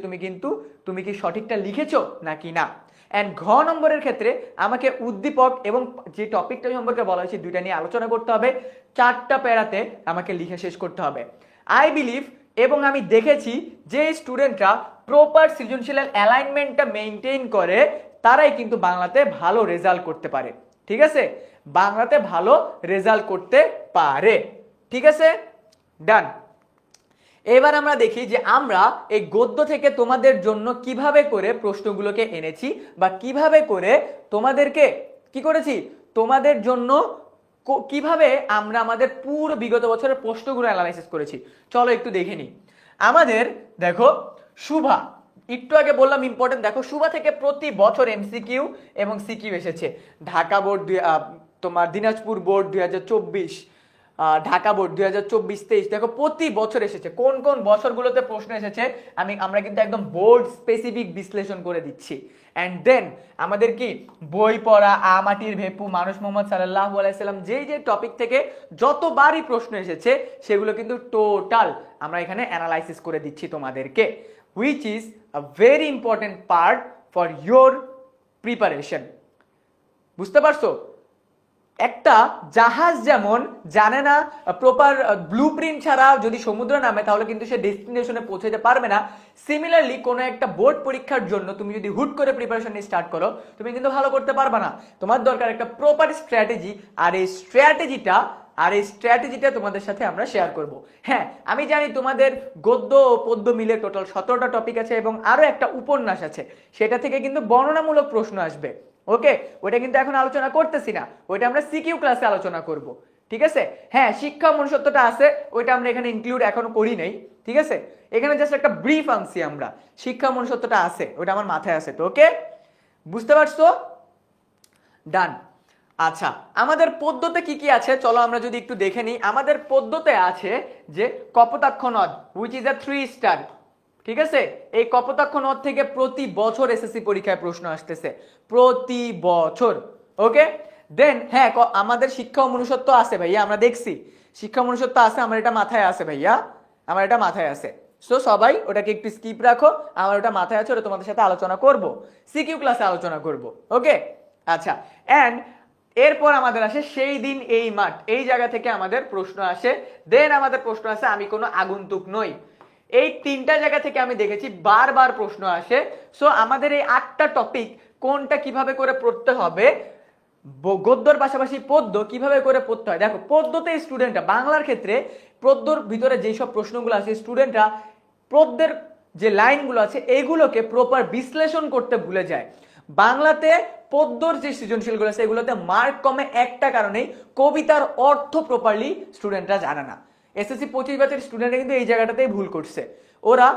তুমি কি সঠিকটা লিখেছো নাকি না। অ্যান্ড ঘ নম্বরের ক্ষেত্রে আমাকে উদ্দীপক এবং যে টপিকটা সম্পর্কে বলা হয়েছে দুইটা নিয়ে আলোচনা করতে হবে, 4টা প্যারাতে আমাকে লিখে শেষ করতে হবে। আই বিলিভ এবং আমি দেখেছি যে স্টুডেন্টরা প্রপার সৃজনশীল অ্যালাইনমেন্টটা মেনটেন করে তারাই কিন্তু বাংলাতে ভালো রেজাল্ট করতে পারে। ঠিক আছে, বাংলাতে ভালো রেজাল্ট করতে পারে। ঠিক আছে, ডান। এবার আমরা দেখি যে আমরা এই গদ্য থেকে তোমাদের জন্য কিভাবে করে প্রশ্নগুলোকে এনেছি বা কিভাবে করে তোমাদেরকে কি করেছি, তোমাদের জন্য কিভাবে আমরা আমাদের পুরো বিগত বছরের প্রশ্নগুলো অ্যানালাইসিস করেছি। চলো একটু দেখে নিই। আমাদের দেখো শুভা, একটু আগে বললাম ইম্পর্টেন্ট, দেখো শুভা থেকে প্রতি বছর এমসিকিউ এবং সিকিউ এসেছে। ঢাকা বোর্ড, তোমার দিনাজপুর বোর্ড 2024, ঢাকা বোর্ড 2024-23, দেখো প্রতি বছর এসেছে। কোন কোন বছরগুলোতে প্রশ্ন এসেছে আমরা কিন্তু একদম বোর্ড স্পেসিফিক বিশ্লেষণ করে দিচ্ছি। অ্যান্ড দেন আমাদের কি বই পড়া, মাটির ভেপু, মানুষ মোহাম্মদ সাল্লাল্লাহু আলাইহি সাল্লাম, যেই যে টপিক থেকে যতবারই প্রশ্ন এসেছে সেগুলো কিন্তু টোটাল আমরা এখানে অ্যানালাইসিস করে দিচ্ছি তোমাদেরকে, which is a very important part for your preparation. বুঝতে পারছো? একটা জাহাজ যেমন জানে না প্রপার ব্লুপ্রিন্ট ছাড়া যদি সমুদ্র নামে তাহলে কিন্তু সে ডেস্টিনেশনে পৌঁছাতে পারবে না, সিমিলারলি কোনো একটা বোর্ড পরীক্ষার জন্য তুমি যদি হুট করে প্রিপারেশন নিয়ে স্টার্ট করো তুমি কিন্তু ভালো করতে পারবে না। তোমার দরকার একটা প্রপার স্ট্র্যাটেজি, আর এই স্ট্র্যাটেজিটা তোমাদের সাথে আমরা শেয়ার করব। হ্যাঁ, আমি জানি তোমাদের গদ্য ও পদ্য মিলে টোটাল 17টা টপিক আছে এবং আরো একটা উপন্যাস আছে, সেটা থেকে কিন্তু বর্ণনামূলক প্রশ্ন আসবে। ওকে, ওইটা কিন্তু এখন আলোচনা করতেছি না, ওইটা আমরা সিকিউ ক্লাসে আলোচনা করব। ঠিক আছে, হ্যাঁ শিক্ষা মনুষ্যত্বটা আছে, ওইটা আমরা এখানে ইনক্লুড এখনো করি নাই। ঠিক আছে, এখানে জাস্ট একটা ব্রিফ আনছি আমরা, শিক্ষা মনুষ্যত্বটা আছে, ওইটা আমার মাথায় আছে। তো ওকে, বুঝতে পারছো? ডান। আচ্ছা, আমাদের পদ্যতে কি কি আছে চলো আমরা যদি একটু দেখে নিই। আমাদের পদ্যতে আছে যে কপোতাক্ষ নদ, হুইচ ইজ আ 3 স্টার। ঠিক আছে, এই কপোতাক্ষ নদ থেকে প্রতি বছর এসএসসি পরীক্ষায় প্রশ্ন আসতেছে, প্রতি বছর। ওকে, দেন হ্যাঁ আমাদের শিক্ষা ও মনুষ্যত্ব আছে ভাইয়া, আমরা দেখছি শিক্ষা মনুষ্যত্ব আছে, আমার এটা মাথায় আছে ভাইয়া, আমার এটা মাথায় আছে। সো সবাই ওটাকে একটু স্কিপ রাখো, আমার ওটা মাথায় আছে, ওটা তোমাদের সাথে আলোচনা করব, সিকিউ ক্লাসে আলোচনা করব। ওকে, আচ্ছা। অ্যান্ড এরপর আমাদের আসে সেই দিন এই মাঠ, এই জায়গা থেকে আমাদের প্রশ্ন আসে। দেন আমাদের প্রশ্ন আসে আমি কোনো আগন্তুক নই। এই 3টা জায়গা থেকে আমি দেখেছি বারবার প্রশ্ন আসে। সো আমাদের এই 8টা টপিক কোনটা কিভাবে করে পড়তে হবে, গদ্যর পাশাপাশি পদ্য কিভাবে করে পড়তে হয়। দেখো পদ্যতে স্টুডেন্টরা, বাংলার ক্ষেত্রে পদ্যর ভিতরে যেসব প্রশ্নগুলো আছে স্টুডেন্টরা পদ্যের যে লাইনগুলো আছে এগুলোকে প্রপার বিশ্লেষণ করতে ভুলে যায়। বাংলাতে পদ্যর যে সৃজনশীলগুলো আছে এগুলোতে মার্ক কমে একটা কারণেই, কবিতার অর্থ প্রপারলি স্টুডেন্টরা জানে না। এসএসসি 25 ব্যাচের স্টুডেন্টরা কিন্তু এই জায়গাটাতেই ভুল করছে, ওরা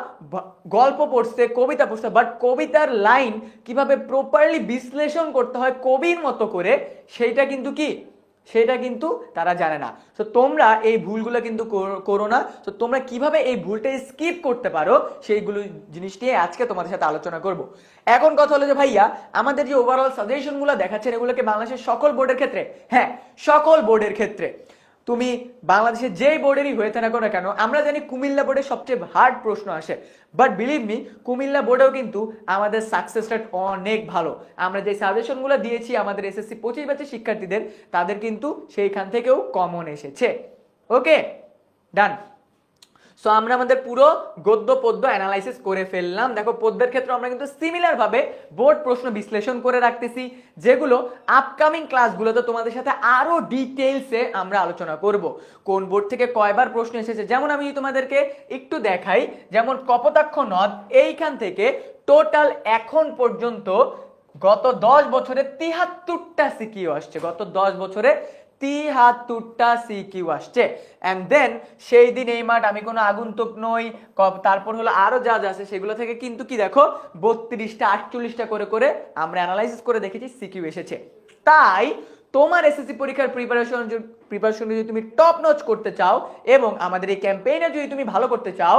গল্প পড়ছে, কবিতা পড়ছে, বাট কবিতার লাইন কিভাবে প্রপারলি বিশ্লেষণ করতে হয় কবির মতো করে সেটা কিন্তু তারা জানে না। তো তোমরা এই ভুলগুলো কিন্তু করো না। তো তোমরা কিভাবে এই ভুলটা স্কিপ করতে পারো সেইগুলো জিনিস নিয়ে আজকে তোমাদের সাথে আলোচনা করব। এখন কথা হলো যে ভাইয়া আমাদের যে ওভারঅল সাজেশনগুলো দেখাচ্ছেন এগুলোকে বাংলাদেশের সকল বোর্ডের ক্ষেত্রে, হ্যাঁ সকল বোর্ডের ক্ষেত্রে, তুমি বাংলাদেশের যেই বোর্ডেরই হয়ে থাকো না কেন, আমরা জানি কুমিল্লা বোর্ডে সবচেয়ে হার্ড প্রশ্ন আসে, বাট বিলিভ মি কুমিল্লা বোর্ডেও কিন্তু আমাদের সাকসেস রেট অনেক ভালো। আমরা যে সাজেশনগুলো দিয়েছি আমাদের এসএসসি 25 ব্যাচের শিক্ষার্থীদের, তাদের কিন্তু সেইখান থেকেও কমন এসেছে। ওকে, ডান। সো আমরা আমাদের পুরো গদ্য পদ্য অ্যানালাইসিস করে ফেললাম। দেখো পদ্যের ক্ষেত্রে আমরা কিন্তু সিমিলার ভাবে বোর্ড প্রশ্ন বিশ্লেষণ করে রাখতেছি, যেগুলো আপকামিং ক্লাসগুলোতে তোমাদের সাথে আরো ডিটেইলসে আমরা আলোচনা করব। কোন বোর্ড থেকে কয়বার প্রশ্ন এসেছে, যেমন আমি তোমাদেরকে একটু দেখাই, যেমন কপোতাক্ষ নদ, এইখান থেকে টোটাল এখন পর্যন্ত গত 10 বছরে 73টা সিকিউ আসছে, গত 10 বছরে 73টা সিকিউ আসছে। এন্ড দেন সেই দিন এই মাঠ, আমি কোনো আগন্তুক নই, তারপর হলো আরো যা যা আছে সেগুলো থেকে কিন্তু কি দেখো 32টা 48টা করে করে আমরা অ্যানালাইসিস করে দেখেছি সিকিউ এসেছে। তাই তোমার এসএসসি পরীক্ষার প্রিপারেশন যদি তুমি টপ নচ করতে চাও এবং আমাদের এই ক্যাম্পেইনে যদি তুমি ভালো করতে চাও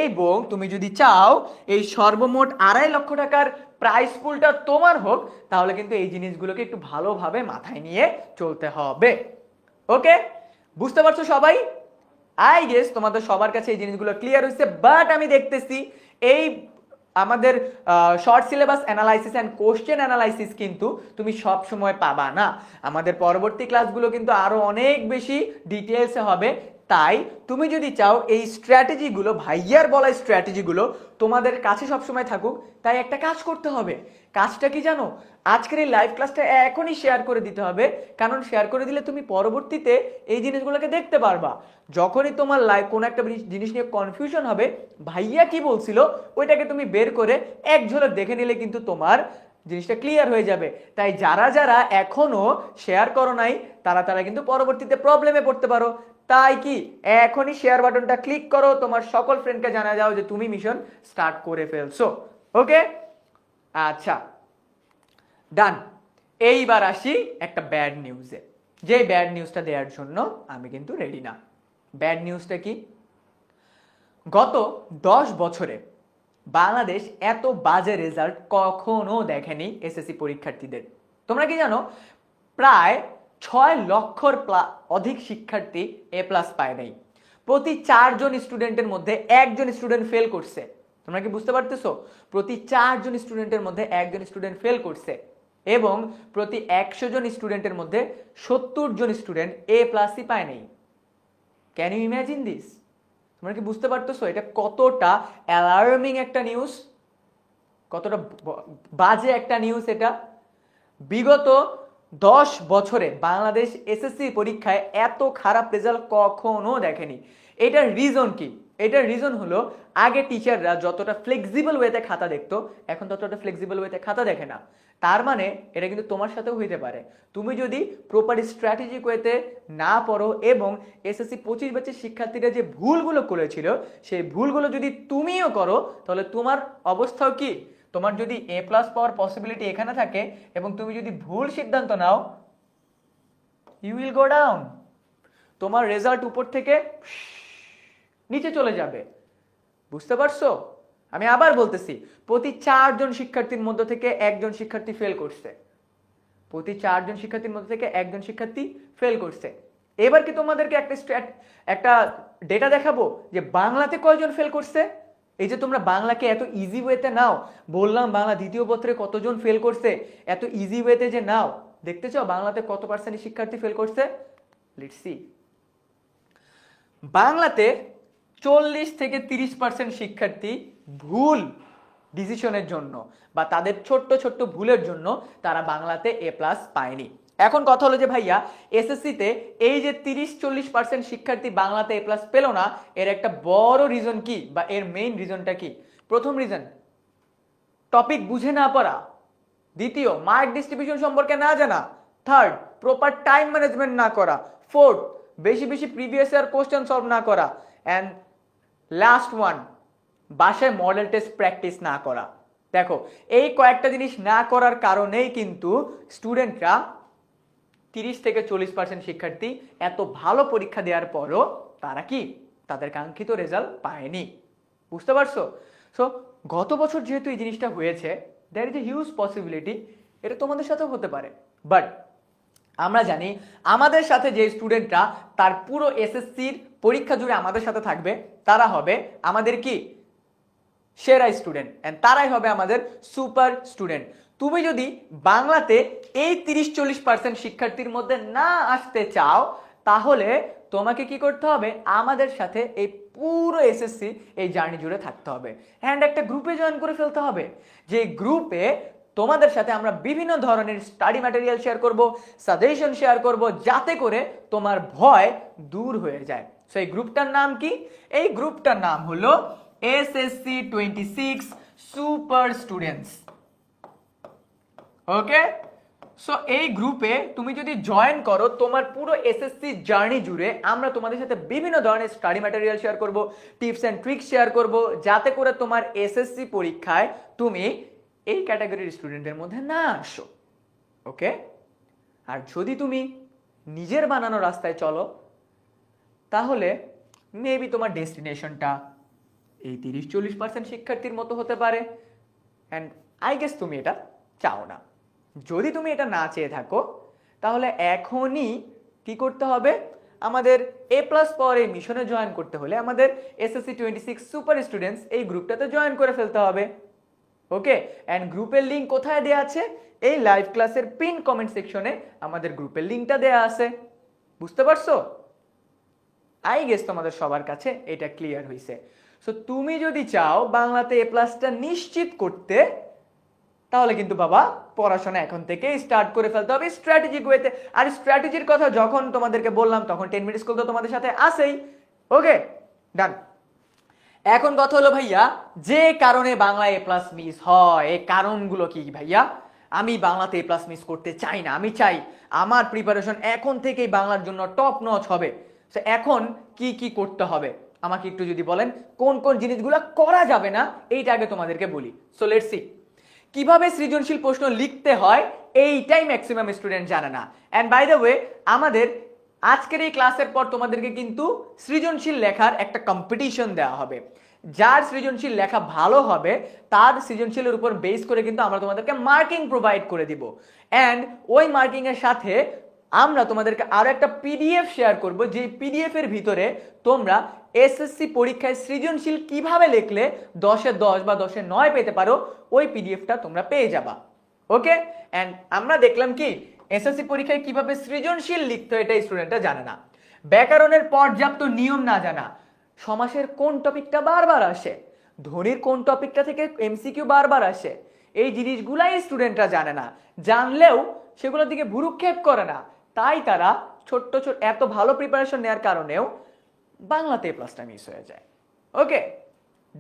এবং তুমি যদি চাও এই সর্বমোট 2.5 লক্ষ টাকার প্রাইস পুলটা তোমার হোক, তাহলে কিন্তু এই জিনিসগুলোকে একটু ভালোভাবে মাথায় নিয়ে চলতে হবে। ওকে, বুঝতে পারছো সবাই? আই গেস তোমাদের সবার কাছে এই জিনিসগুলো ক্লিয়ার হয়েছে। বাট আমি দেখতেছি এই আমাদের short syllabus analysis and question analysis কিন্তু তুমি সব সময় পাবা না। আমাদের পরবর্তী ক্লাসগুলো কিন্তু আরো অনেক বেশি ডিটেলসে হবে। তাই তুমি যদি চাও এই স্ট্র্যাটেজিগুলো, ভাইয়ার বলা স্ট্র্যাটেজিগুলো তোমাদের কাছে সবসময় থাকুক, তাই একটা কাজ করতে হবে। কাজটা কি জানো? আজকের এই লাইভ ক্লাসটা এখনই শেয়ার করে দিতে হবে, কারণ শেয়ার করে দিলে তুমি পরবর্তীতে এই জিনিসগুলোকে দেখতে পারবা। যখনই তোমার লাইভ কোনো একটা জিনিস নিয়ে কনফিউশন হবে, ভাইয়া কি বলছিল ওইটাকে তুমি বের করে এক ঝলক দেখে নিলে কিন্তু তোমার জিনিসটা ক্লিয়ার হয়ে যাবে। তাই যারা যারা এখনো শেয়ার করো নাই তারা কিন্তু পরবর্তীতে প্রবলেমে পড়তে পারো। তাই কি এখনই শেয়ার বাটনটা ক্লিক করো, তোমার সকল ফ্রেন্ডকে জানা যাও যে তুমি মিশন স্টার্ট করে ফেলছো। ওকে, আচ্ছা ডান। এইবার আসি একটা ব্যাড নিউজে। যে ব্যাড নিউজটা দেওয়ার জন্য আমি কিন্তু রেডি না। ব্যাড নিউজটা কি? গত 10 বছরে বাংলাদেশ এত বাজে রেজাল্ট কখনো দেখেনি এসএসসি পরীক্ষার্থীদের। তোমরা কি জানো প্রায় 6 লক্ষর অধিক শিক্ষার্থী এ প্লাস পায় নাই। প্রতি 4 জন স্টুডেন্টের মধ্যে 1 জন স্টুডেন্ট ফেল করছে। তোমরা কি বুঝতে পারতেছো? প্রতি 4 জন স্টুডেন্টের মধ্যে 1 জন স্টুডেন্ট ফেল করছে এবং প্রতি 100 জন স্টুডেন্টের মধ্যে 70 জন স্টুডেন্ট এ প্লাসই পায় নাই। Can you imagine this? তোমরা কি বুঝতে পারতেছো এটা কতটা অ্যালার্মিং একটা নিউজ, কতটা বাজে একটা নিউজ এটা? বিগত 10 বছরে বাংলাদেশ এসএসসি পরীক্ষায় এত খারাপ রেজাল্ট কখনো দেখেনি। এটার রিজন কি? এটার রিজন হলো আগে টিচাররা যতটা ফ্লেক্সিবল ওয়েতে খাতা দেখতো, এখন ততটা ফ্লেক্সিবল ওয়েতে খাতা দেখে না। তার মানে এটা কিন্তু তোমার সাথেও হইতে পারে। তুমি যদি প্রপার স্ট্র্যাটেজিক ওয়েতে না পড়ো এবং এসএসসি 25 ব্যাচের শিক্ষার্থীরা যে ভুলগুলো করেছিল সেই ভুলগুলো যদি তুমিও করো, তাহলে তোমার অবস্থাও কি? তোমার যদি এ প্লাস পাওয়ার পসিবিলিটি এখানে থাকে এবং তুমি যদি ভুল সিদ্ধান্ত নাও, ইউ উইল গো ডাউন। তোমার রেজাল্ট উপর থেকে নিচে চলে যাবে। বুঝতে পারছো? আমি আবার বলতেছি, প্রতি 4 জন শিক্ষার্থীর মধ্য থেকে 1 জন শিক্ষার্থী ফেল করছে। প্রতি 4 জন শিক্ষার্থীর মধ্যে থেকে 1 জন শিক্ষার্থী ফেল করছে। এবার কি তোমাদেরকে একটা ডেটা দেখাবো যে বাংলাতে কয়জন ফেল করছে। এই যে তোমরা বাংলাকে এত ইজি ওয়েতে নাও, বললাম বাংলা দ্বিতীয় পত্রে কতজন ফেল করছে, এত ইজি ওয়েতে যে নাও, দেখতে চাও বাংলাতে কত পার্সেন্ট শিক্ষার্থী ফেল করছে? Let's see. বাংলাতে 40 থেকে 30% শিক্ষার্থী ভুল ডিসিশনের জন্য বা তাদের ছোট্ট ছোট্ট ভুলের জন্য তারা বাংলাতে এ প্লাস পায়নি। এখন কথা হলো যে ভাইয়া এসএসসিতে এই যে 30-40% শিক্ষার্থী বাংলাতে এ প্লাস পেল না, এর একটা বড় রিজন কি বা এর মেইন রিজনটা কি? প্রথম রিজন টপিক বুঝে না পড়া, দ্বিতীয় মার্ক ডিস্ট্রিবিউশন সম্পর্কে না জানা, থার্ড প্রপার টাইম ম্যানেজমেন্ট না করা, ফোর্থ বেশি বেশি প্রিভিয়াস ইয়ার কোশ্চেন সলভ না করা, অ্যান্ড লাস্ট ওয়ান বাসায় মডেল টেস্ট প্র্যাকটিস না করা। দেখো এই কয়েকটা জিনিস না করার কারণেই কিন্তু স্টুডেন্টরা 30 থেকে 40% শিক্ষার্থী এত ভালো পরীক্ষা দেওয়ার পরও তারা কি তাদের কাঙ্ক্ষিত রেজাল্ট পায়নি। বুঝতে পারছো? সো গত বছর যেহেতু এই জিনিসটা হয়েছে, there is a huge possibility এটা তোমাদের সাথেও হতে পারে। বাট আমরা জানি আমাদের সাথে যে স্টুডেন্টরা তার পুরো এসএসসির পরীক্ষা জুড়ে আমাদের সাথে থাকবে তারা হবে আমাদের কি সেরা স্টুডেন্ট, এন্ড তারাই হবে আমাদের সুপার স্টুডেন্ট। তুমি যদি বাংলাতে এই 30-40% শিক্ষার্থীর মধ্যে না আসতে চাও, তাহলে তোমাকে কি করতে হবে? আমাদের সাথে এই পুরো এসএসসি এই জার্নি জুড়ে থাকতে হবে অ্যান্ড একটা গ্রুপে জয়েন করে ফেলতে হবে। যে গ্রুপে তোমাদের সাথে আমরা বিভিন্ন ধরনের স্টাডি ম্যাটেরিয়াল শেয়ার করব, সাজেশন শেয়ার করব, যাতে করে তোমার ভয় দূর হয়ে যায়। সো এই গ্রুপটার নাম কি? এই গ্রুপটার নাম হলো এসএসসি 26 সুপার স্টুডেন্টস। ওকে, সো এই গ্রুপে তুমি যদি জয়েন করো, তোমার পুরো এসএসসি জার্নি জুড়ে আমরা তোমাদের সাথে বিভিন্ন ধরনের স্টাডি ম্যাটেরিয়াল শেয়ার করব, টিপস এন্ড ট্রিক্স শেয়ার করব, যাতে করে তোমার এসএসসি পরীক্ষায় তুমি এই ক্যাটাগরির স্টুডেন্টের মধ্যে না আসো। ওকে, আর যদি তুমি নিজের বানানো রাস্তায় চলো তাহলে মেবি তোমার ডেস্টিনেশনটা এই 30-40% শিক্ষার্থীর মতো হতে পারে। অ্যান্ড আই গেস তুমি এটা চাও না। যদি তুমি এটা না চেয়ে থাকো তাহলে এখনই কি করতে হবে, আমাদের এ প্লাস পাওয়ার এই মিশনে জয়েন করতে হলে আমাদের এসএসসি 26 সুপার স্টুডেন্টস এই গ্রুপটাতে জয়েন করে ফেলতে হবে। ওকে, অ্যান্ড গ্রুপের লিঙ্ক কোথায় দেওয়া আছে? এই লাইভ ক্লাসের পিন কমেন্ট সেকশনে আমাদের গ্রুপের লিঙ্কটা দেওয়া আছে। বুঝতে পারছো? আই গেস তোমাদের সবার কাছে এটা ক্লিয়ার হয়েছে। সো তুমি যদি চাও বাংলাতে এ প্লাসটা নিশ্চিত করতে তাহলে কিন্তু বাবা পড়াশোনা এখন থেকে স্টার্ট করে ফেলতে হবে স্ট্র্যাটেজিক ওয়েতে। আর স্ট্র্যাটেজির কথা যখন তোমাদেরকে বললাম তখন 10 মিনিট স্কুল তো তোমাদের সাথে আসেই। ওকে, ডান। এখন কথা হলো ভাইয়া, যে কারণে বাংলা এ প্লাস মিস হয় এই কারণগুলো কি ভাইয়া? আমি বাংলাতে এ প্লাস মিস করতে চাই না, আমি চাই আমার প্রিপারেশন এখন থেকেই বাংলার জন্য টপ নচ হবে। সো এখন কি কি করতে হবে আমাকে একটু যদি বলেন, কোন কোন জিনিসগুলো করা যাবে না এইটা আগে তোমাদেরকে বলি। সো লেটস সি কিভাবে সৃজনশীল প্রশ্ন লিখতে হয় এইটাই ম্যাক্সিমাম স্টুডেন্ট জানে না। অ্যান্ড বাই দ্য ওয়ে আমাদের আজকের এই ক্লাসের পর তোমাদেরকে কিন্তু সৃজনশীল লেখার একটা কম্পিটিশন দেওয়া হবে। যার সৃজনশীল লেখা ভালো হবে তার সৃজনশীলের উপর বেস করে কিন্তু আমরা তোমাদেরকে মার্কিং প্রোভাইড করে দিব। অ্যান্ড ওই মার্কিং এর সাথে আমরা তোমাদেরকে আরো একটা পিডিএফ শেয়ার করব, যে পিডিএফ এর ভিতরে তোমরা এসএসসি পরীক্ষায় সৃজনশীল কিভাবে লিখলে 10-এ 10 বা 10-এ 9 পেতে পারো ওই পিডিএফটা তোমরা পেয়ে যাবা। ওকে, এন্ড আমরা দেখলাম কি এসএসসি পরীক্ষায় কিভাবে সৃজনশীল লিখতে হয় এটা স্টুডেন্টরা জানে না, ব্যাকরণের পর্যাপ্ত নিয়ম না জানা, সমাসের কোন টপিকটা বারবার আসে, ধ্বনির কোন টপিকটা থেকে এমসিকিউ বারবার আসে, এই জিনিসগুলাই স্টুডেন্টরা জানে না। জানলেও সেগুলোর দিকে ভুরুক্ষেপ করে না, তাই তারা ছোট্ট ছোট এত ভালো প্রিপারেশন নেওয়ার কারণেও বাংলাতে প্লাসটা মিস হয়ে যায়। ওকে,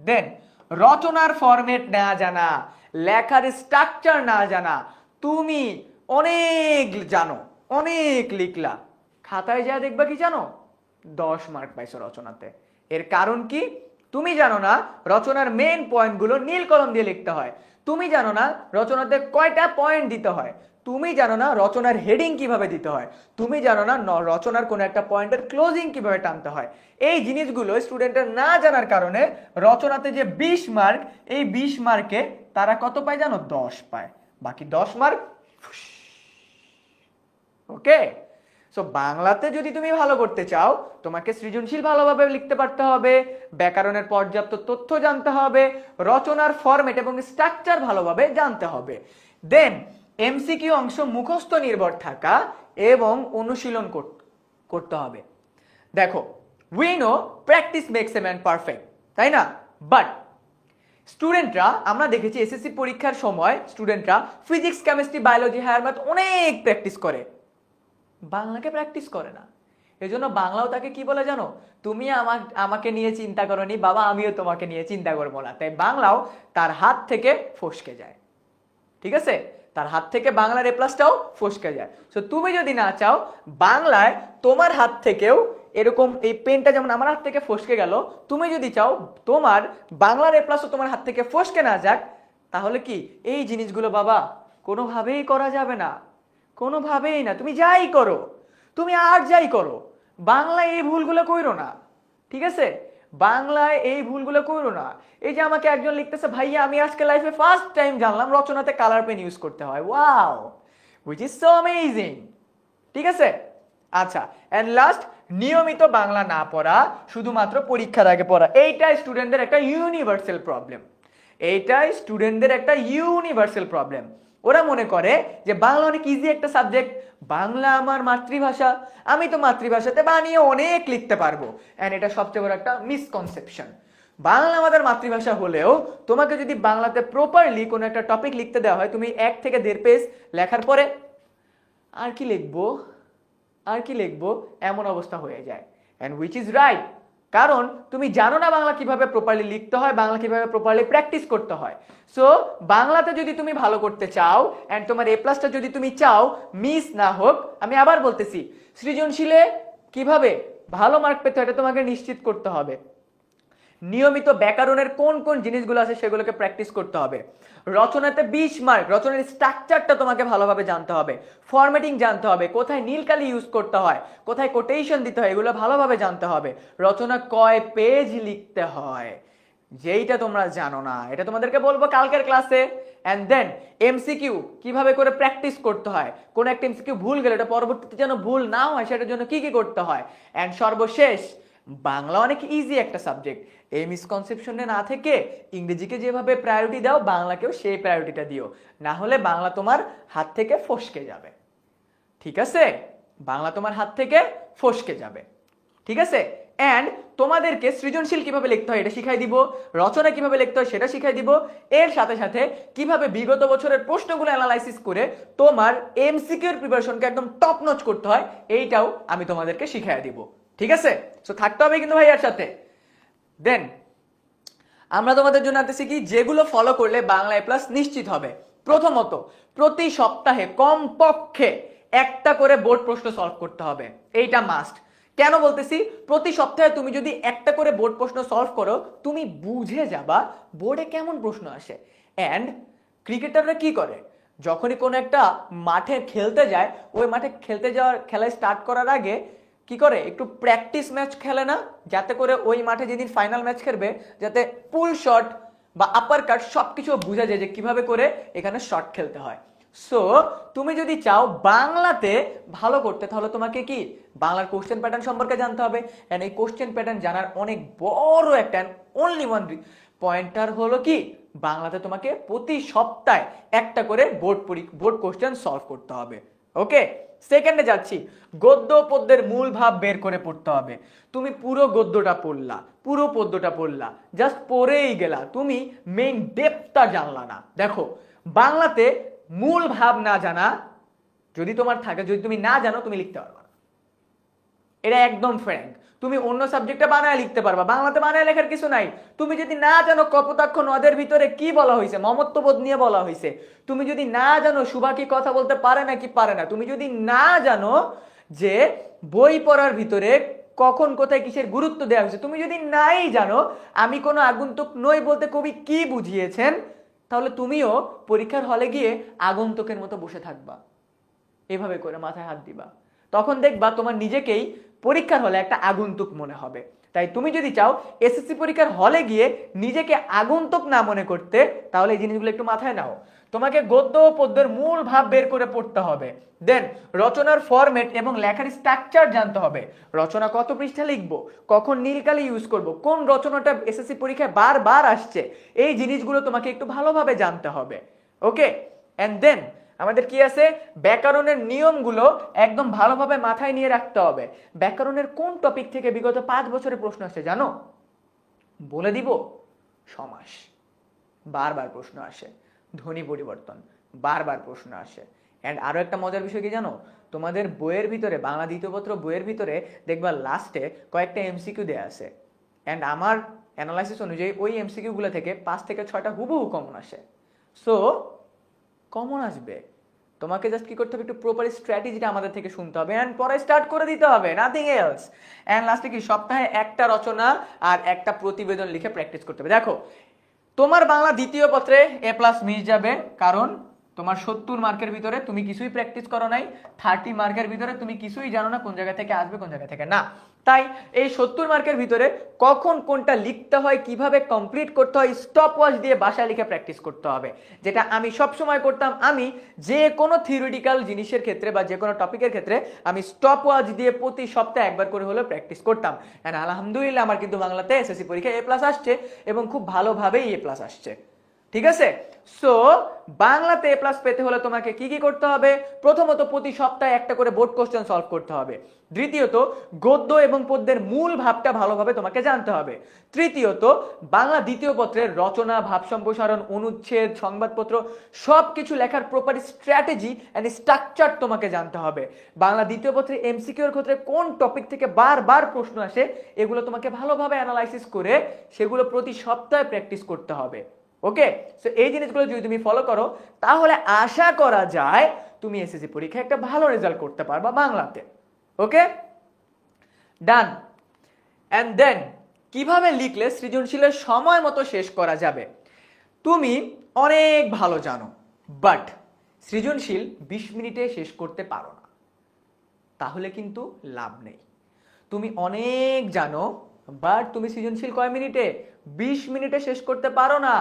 দেন রচনার ফরম্যাট না জানা, লেখার স্ট্রাকচার না জানা, তুমি অনেক জানো অনেক লিখলা, খাতায় যা দেখবা কি জানো 10 মার্ক পাইছো রচনাতে। এর কারণ কি? তুমি জানো না রচনার মেইন পয়েন্টগুলো নীল কলম দিয়ে লিখতে হয়, তুমি জানো না রচনাতে কয়টা পয়েন্ট দিতে হয়, তুমি জানো না রচনার হেডিং কিভাবে দিতে হয়, তুমি জানো না রচনার কোন একটা পয়েন্টের ক্লোজিং কিভাবে টানতে হয়। এই জিনিসগুলো স্টুডেন্টের না জানার কারণে রচনাতে যে 20 মার্ক, এই 20 মার্কে তারা কত পায় জানো? 10 পায়, বাকি 10 মার্ক। ওকে, সো বাংলাতে যদি তুমি ভালো করতে চাও তোমাকে সৃজনশীল ভালোভাবে লিখতে পারতে হবে, ব্যাকরণের পর্যাপ্ত তথ্য জানতে হবে, রচনার ফরম্যাট এবং স্ট্রাকচার ভালোভাবে জানতে হবে। দেন এমসিকিউ অংশ মুখস্থ নির্ভর থাকা এবং অনুশীলন করতে হবে। দেখো, we know practice makes a man perfect, তাই না? বাট স্টুডেন্টরা আমরা দেখেছি এসএসসি পরীক্ষার সময় স্টুডেন্টরা physics, chemistry, biology, higher math অনেক প্র্যাকটিস করে, বাংলাকে প্র্যাকটিস করে না। এজন্য বাংলাও তাকে কি বলে জানো? তুমি আমাকে নিয়ে চিন্তা করনি বাবা, আমিও তোমাকে নিয়ে চিন্তা করবো না। তাই বাংলাও তার হাত থেকে ফসকে যায়। ঠিক আছে, তার হাত থেকে বাংলার এ প্লাসটাও ফসকে যায়। সো তুমি যদি না চাও বাংলায় তোমার হাত থেকেও এরকম এই পেনটা যেমন আমার হাত থেকে ফসকে গেল, তুমি যদি চাও তোমার বাংলার এ প্লাসও তোমার হাত থেকে ফসকে না যাক, তাহলে কি এই জিনিসগুলো বাবা কোনোভাবেই করা যাবে না, কোনোভাবেই না। তুমি যাই করো, তুমি আর যাই করো, বাংলায় এই ভুলগুলো কইরো না। ঠিক আছে, বাংলায় এই ভুলগুলো করো না। এই যে আমাকে একজন লিখতেছে, ভাইয়া আমি আজকে লাইফে ফার্স্ট টাইম জানলাম রচনাতে কালার পেন ইউজ করতে হয়। Wow, which is so amazing. ঠিক আছে, আচ্ছা, এন্ড লাস্ট, নিয়মিত বাংলা না পড়া, শুধুমাত্র পরীক্ষার আগে পড়া, এইটা স্টুডেন্টদের একটা ইউনিভার্সাল প্রবলেম। এইটাই স্টুডেন্টদের একটা ইউনিভার্সাল প্রবলেম। ওরা মনে করে যে বাংলা অনেক ইজি একটা সাবজেক্ট, বাংলা আমার মাতৃভাষা, আমি তো মাতৃভাষাতে বানিয়ে অনেক লিখতে পারবো। এন্ড এটা সবচেয়ে বড় একটা মিসকনসেপশন। বাংলা আমাদের মাতৃভাষা হলেও তোমাকে যদি বাংলাতে প্রপারলি কোনো একটা টপিক লিখতে দেওয়া হয়, তুমি 1 থেকে 1.5 পেজ লেখার পরে আর কি লিখবো আর কি লিখবো এমন অবস্থা হয়ে যায়। এন্ড হুইচ ইজ রাইট, কারণ তুমি জানো না বাংলা কিভাবে প্রপারলি লিখতে হয়, বাংলা কিভাবে প্রপারলি প্র্যাকটিস করতে হয়। সো বাংলাতে যদি তুমি ভালো করতে চাও এন্ড তোমার এ প্লাসটা যদি তুমি চাও মিস না হোক, আমি আবার বলতেছি সৃজনশীলে কিভাবে ভালো মার্ক পেতে হয় এটা তোমাকে নিশ্চিত করতে হবে। নিয়মিত ব্যাকরণের কোন কোন জিনিসগুলো আছে সেগুলোকে প্র্যাকটিস করতে হবে। রচনাতে 20 মার্ক, রচনার স্ট্রাকচারটা তোমাকে ভালোভাবে জানতে হবে, ফরম্যাটিং জানতে হবে, কোথায় নীলকালি ইউজ করতে হয়, কোথায় কোটেশন দিতে হয়, এগুলো ভালোভাবে জানতে হবে। রচনা কয় পেজ লিখতে হয় যেইটা তোমরা জানো না, এটা তোমাদেরকে বলবো কালকের ক্লাসে। এন্ড দেন এমসিকিউ কিভাবে করে প্র্যাকটিস করতে হয়, কোন একটা এমসিকিউ ভুল গেলে এটা পরবর্তীতে যেন ভুল না হয় সেটার জন্য কি কি করতে হয়। এন্ড সর্বশেষ বাংলা অনেক ইজি একটা সাবজেক্ট, এই মিসকনসেপশনে না থেকে ইংরেজিকে যেভাবে প্রায়োরিটি দাও বাংলাকেও সেই প্রায়োরিটিটা দিও, না হলে বাংলা তোমার হাত থেকে ফসকে যাবে। ঠিক আছে, বাংলা তোমার হাত থেকে ফসকে যাবে। ঠিক আছে, এন্ড তোমাদেরকে সৃজনশীল কিভাবে লিখতে হয় এটা শিখাই দিব, রচনা কিভাবে লিখতে হয় সেটা শিখাই দিব, এর সাথে সাথে কিভাবে বিগত বছরের প্রশ্নগুলো অ্যানালাইসিস করে তোমার এমসিকিউ এর প্রিপারেশনকে একদম টপ নচ করতে হয় এইটাও আমি তোমাদেরকে শিখাই দিব। ঠিক আছে, সো থাকতে হবে কিন্তু ভাইয়ার সাথে। দেন আমরা তোমাদের জন্য আনতেছি কি যেগুলো ফলো করলে বাংলা এ প্লাস নিশ্চিত হবে। প্রথমত প্রতি সপ্তাহে কমপক্ষে একটা করে বোর্ড প্রশ্ন সলভ করতে হবে, এইটা মাস্ট। কেন বলতেছি, প্রতি সপ্তাহে তুমি যদি একটা করে বোর্ড প্রশ্ন সলভ করো তুমি বুঝে যাবা বোর্ডে কেমন প্রশ্ন আসে। এন্ড ক্রিকেটাররা কি করে, যখনই কোনো একটা মাঠে খেলতে যায় ওই মাঠে খেলতে যাওয়ার খেলা স্টার্ট করার আগে কি করে একটু প্র্যাকটিস ম্যাচ খেলে না, যাতে করে ওই মাঠে যেদিন ফাইনাল ম্যাচ খেলবে যাতে পুল শট বা আপার কাট সবকিছু বোঝা যায় যে কিভাবে করে এখানে শট খেলতে হয়। সো তুমি যদি চাও বাংলাতে ভালো করতে তাহলে তোমাকে কি বাংলার কোশ্চেন প্যাটার্ন সম্পর্কে জানতে হবে। এন্ড এই কোশ্চেন প্যাটার্ন জানার অনেক বড় একটা অনলি ওয়ান পয়েন্টার হলো কি বাংলাতে তোমাকে প্রতি সপ্তাহে একটা করে বোর্ড কোশ্চেন সলভ করতে হবে। ওকে, সেকেন্ডে যাচ্ছি, গদ্য পদ্যের মূল ভাব বের করে পড়তে হবে। তুমি পুরো গদ্যটা পড়লা, পুরো পদ্যটা পড়লা, জাস্ট পড়েই গেলা, তুমি মেইন ডেপথটা জানলা না। দেখো বাংলাতে মূল ভাব না জানা যদি তোমার থাকে, যদি তুমি না জানো তুমি লিখতে পারবা না, এটা একদম ফ্র্যাঙ্ক। তুমি অন্য সাবজেক্টে বানায় লিখতে পারবা, বাংলাতে বানায় লেখার কিছু নাই। তুমি যদি না জানো কপোতাক্ষ নদের ভিতরে কি বলা হয়েছে, মমত্ববোধ নিয়ে বলা হয়েছে, তুমি যদি না জানো সুভা কি কথা বলতে পারে না কি পারে না, তুমি যদি না জানো যে বই পড়ার ভিতরে কখন কোথায় কিসের গুরুত্ব দেওয়া হয়েছে, তুমি যদি নাই জানো আমি কোনো আগন্তুক নই বলতে কবি কি বুঝিয়েছেন, তাহলে তুমিও পরীক্ষার হলে গিয়ে আগন্তুকের মতো বসে থাকবা, এভাবে করে মাথায় হাত দিবা, তখন দেখবা তোমার নিজেকেই পরীক্ষার হলে একটা আগন্তুক মনে হবে। তাই তুমি যদি চাও এসএসসি পরীক্ষার হলে গিয়ে নিজেকে আগন্তুক না মনে করতে, তাহলে এই জিনিসগুলো একটু মাথায় নাও। তোমাকে গদ্য ও পদ্যের মূল ভাব বের করে পড়তে হবে। দেন রচনার ফরম্যাট এবং লেখার স্ট্রাকচার জানতে হবে। রচনা কত পৃষ্ঠা লিখবো, কখন নীলকালি ইউজ করব, কোন রচনাটা এসএসসি পরীক্ষায় বারবার আসছে, এই জিনিসগুলো তোমাকে একটু ভালোভাবে জানতে হবে। ওকে, এন্ড দেন আমাদের কি আছে, ব্যাকরণের নিয়মগুলো একদম ভালোভাবে মাথায় নিয়ে রাখতে হবে। ব্যাকরণের কোন টপিক থেকে বিগত 5 বছরের প্রশ্ন আসে জানো? বলে দিব, সমাস বারবার প্রশ্ন আসে, ধ্বনি পরিবর্তন বারবার প্রশ্ন আসে। এন্ড আরো একটা মজার বিষয় কি জানো, তোমাদের বইয়ের ভিতরে বাংলা দ্বিতীয় পত্র বইয়ের ভিতরে দেখবা লাস্টে কয়েকটা এমসিকিউ দেয়া আছে। এন্ড আমার অ্যানালাইসিস অনুযায়ী ওই এমসিকিউ গুলো থেকে 5 থেকে 6টা হুবহু কমন আসে। সো কমন আসবে, তোমাকে জাস্ট কি করতে হবে, একটু প্রপার স্ট্র্যাটেজিটা আমাদের থেকে শুনতে হবে এন্ড পরে স্টার্ট করে দিতে হবে, নাথিং এলস। এন্ড লাস্টে কি সপ্তাহে একটা রচনা আর একটা প্রতিবেদন লিখে প্র্যাকটিস করতে হবে। দেখো তোমার বাংলা দ্বিতীয় পত্রে এ প্লাস মিস যাবে, কারণ তোমার 70 মার্কের ভিতরে তুমি কিছুই প্র্যাকটিস করো নাই, 30 মার্কের ভিতরে তুমি কিছুই জানো না কোন জায়গা থেকে আসবে কোন জায়গা থেকে না। তাই এই 70 মার্কের ভিতরে কখন কোনটা লিখতে হয়, কিভাবে কমপ্লিট করতে হয়, স্টপ ওয়াচ দিয়ে বাসায় লিখে প্র্যাকটিস করতে হবে, যেটা আমি সব সময় করতাম। আমি যে কোনো থিওরিটিক্যাল জিনিসের ক্ষেত্রে বা যে কোনো টপিকের ক্ষেত্রে আমি স্টপ ওয়াচ দিয়ে প্রতি সপ্তাহে একবার করে হলেও প্র্যাকটিস করতাম। এন্ড আলহামদুলিল্লাহ আমার কিন্তু বাংলাতে এসএসসি পরীক্ষায় এ প্লাস আসছে এবং খুব ভালোভাবেই এ প্লাস আসছে। ঠিক আছে, সো বাংলাতে এ প্লাস পেতে হলে তোমাকে কি কি করতে হবে? প্রথমত প্রতি সপ্তাহে একটা করে বোর্ড কোশ্চেন সলভ করতে হবে। দ্বিতীয়ত গদ্য এবং পদ্যের মূল ভাবটা ভালোভাবে তোমাকে জানতে হবে। তৃতীয়ত বাংলা দ্বিতীয় পত্রের রচনা, ভাব সম্প্রসারণ, অনুচ্ছেদ, সংবাদপত্র সবকিছু লেখার প্রপার স্ট্র্যাটেজি এন্ড স্ট্রাকচার তোমাকে জানতে হবে। বাংলা দ্বিতীয় পত্রে এমসিকিউর ক্ষেত্রে কোন টপিক থেকে বারবার প্রশ্ন আসে এগুলো তোমাকে ভালোভাবে অ্যানালাইসিস করে সেগুলো প্রতি সপ্তাহে প্র্যাকটিস করতে হবে। ওকে, সো এই জিনিসগুলো যদি তুমি ফলো করো তাহলে আশা করা যায় তুমি এসএসসি পরীক্ষায় একটা ভালো রেজাল্ট করতে পারবা বাংলাতে। ওকে, ডান। এন্ড দেন কিভাবে লিখলে সৃজনশীলের সময় মতো শেষ করা যাবে। তুমি অনেক ভালো জানো, বাট সৃজনশীল 20 মিনিটে শেষ করতে পারো না, তাহলে কিন্তু লাভ নেই। তুমি অনেক জানো, বাট তুমি সৃজনশীল কয় মিনিটে? 20 মিনিটে শেষ করতে পারো না,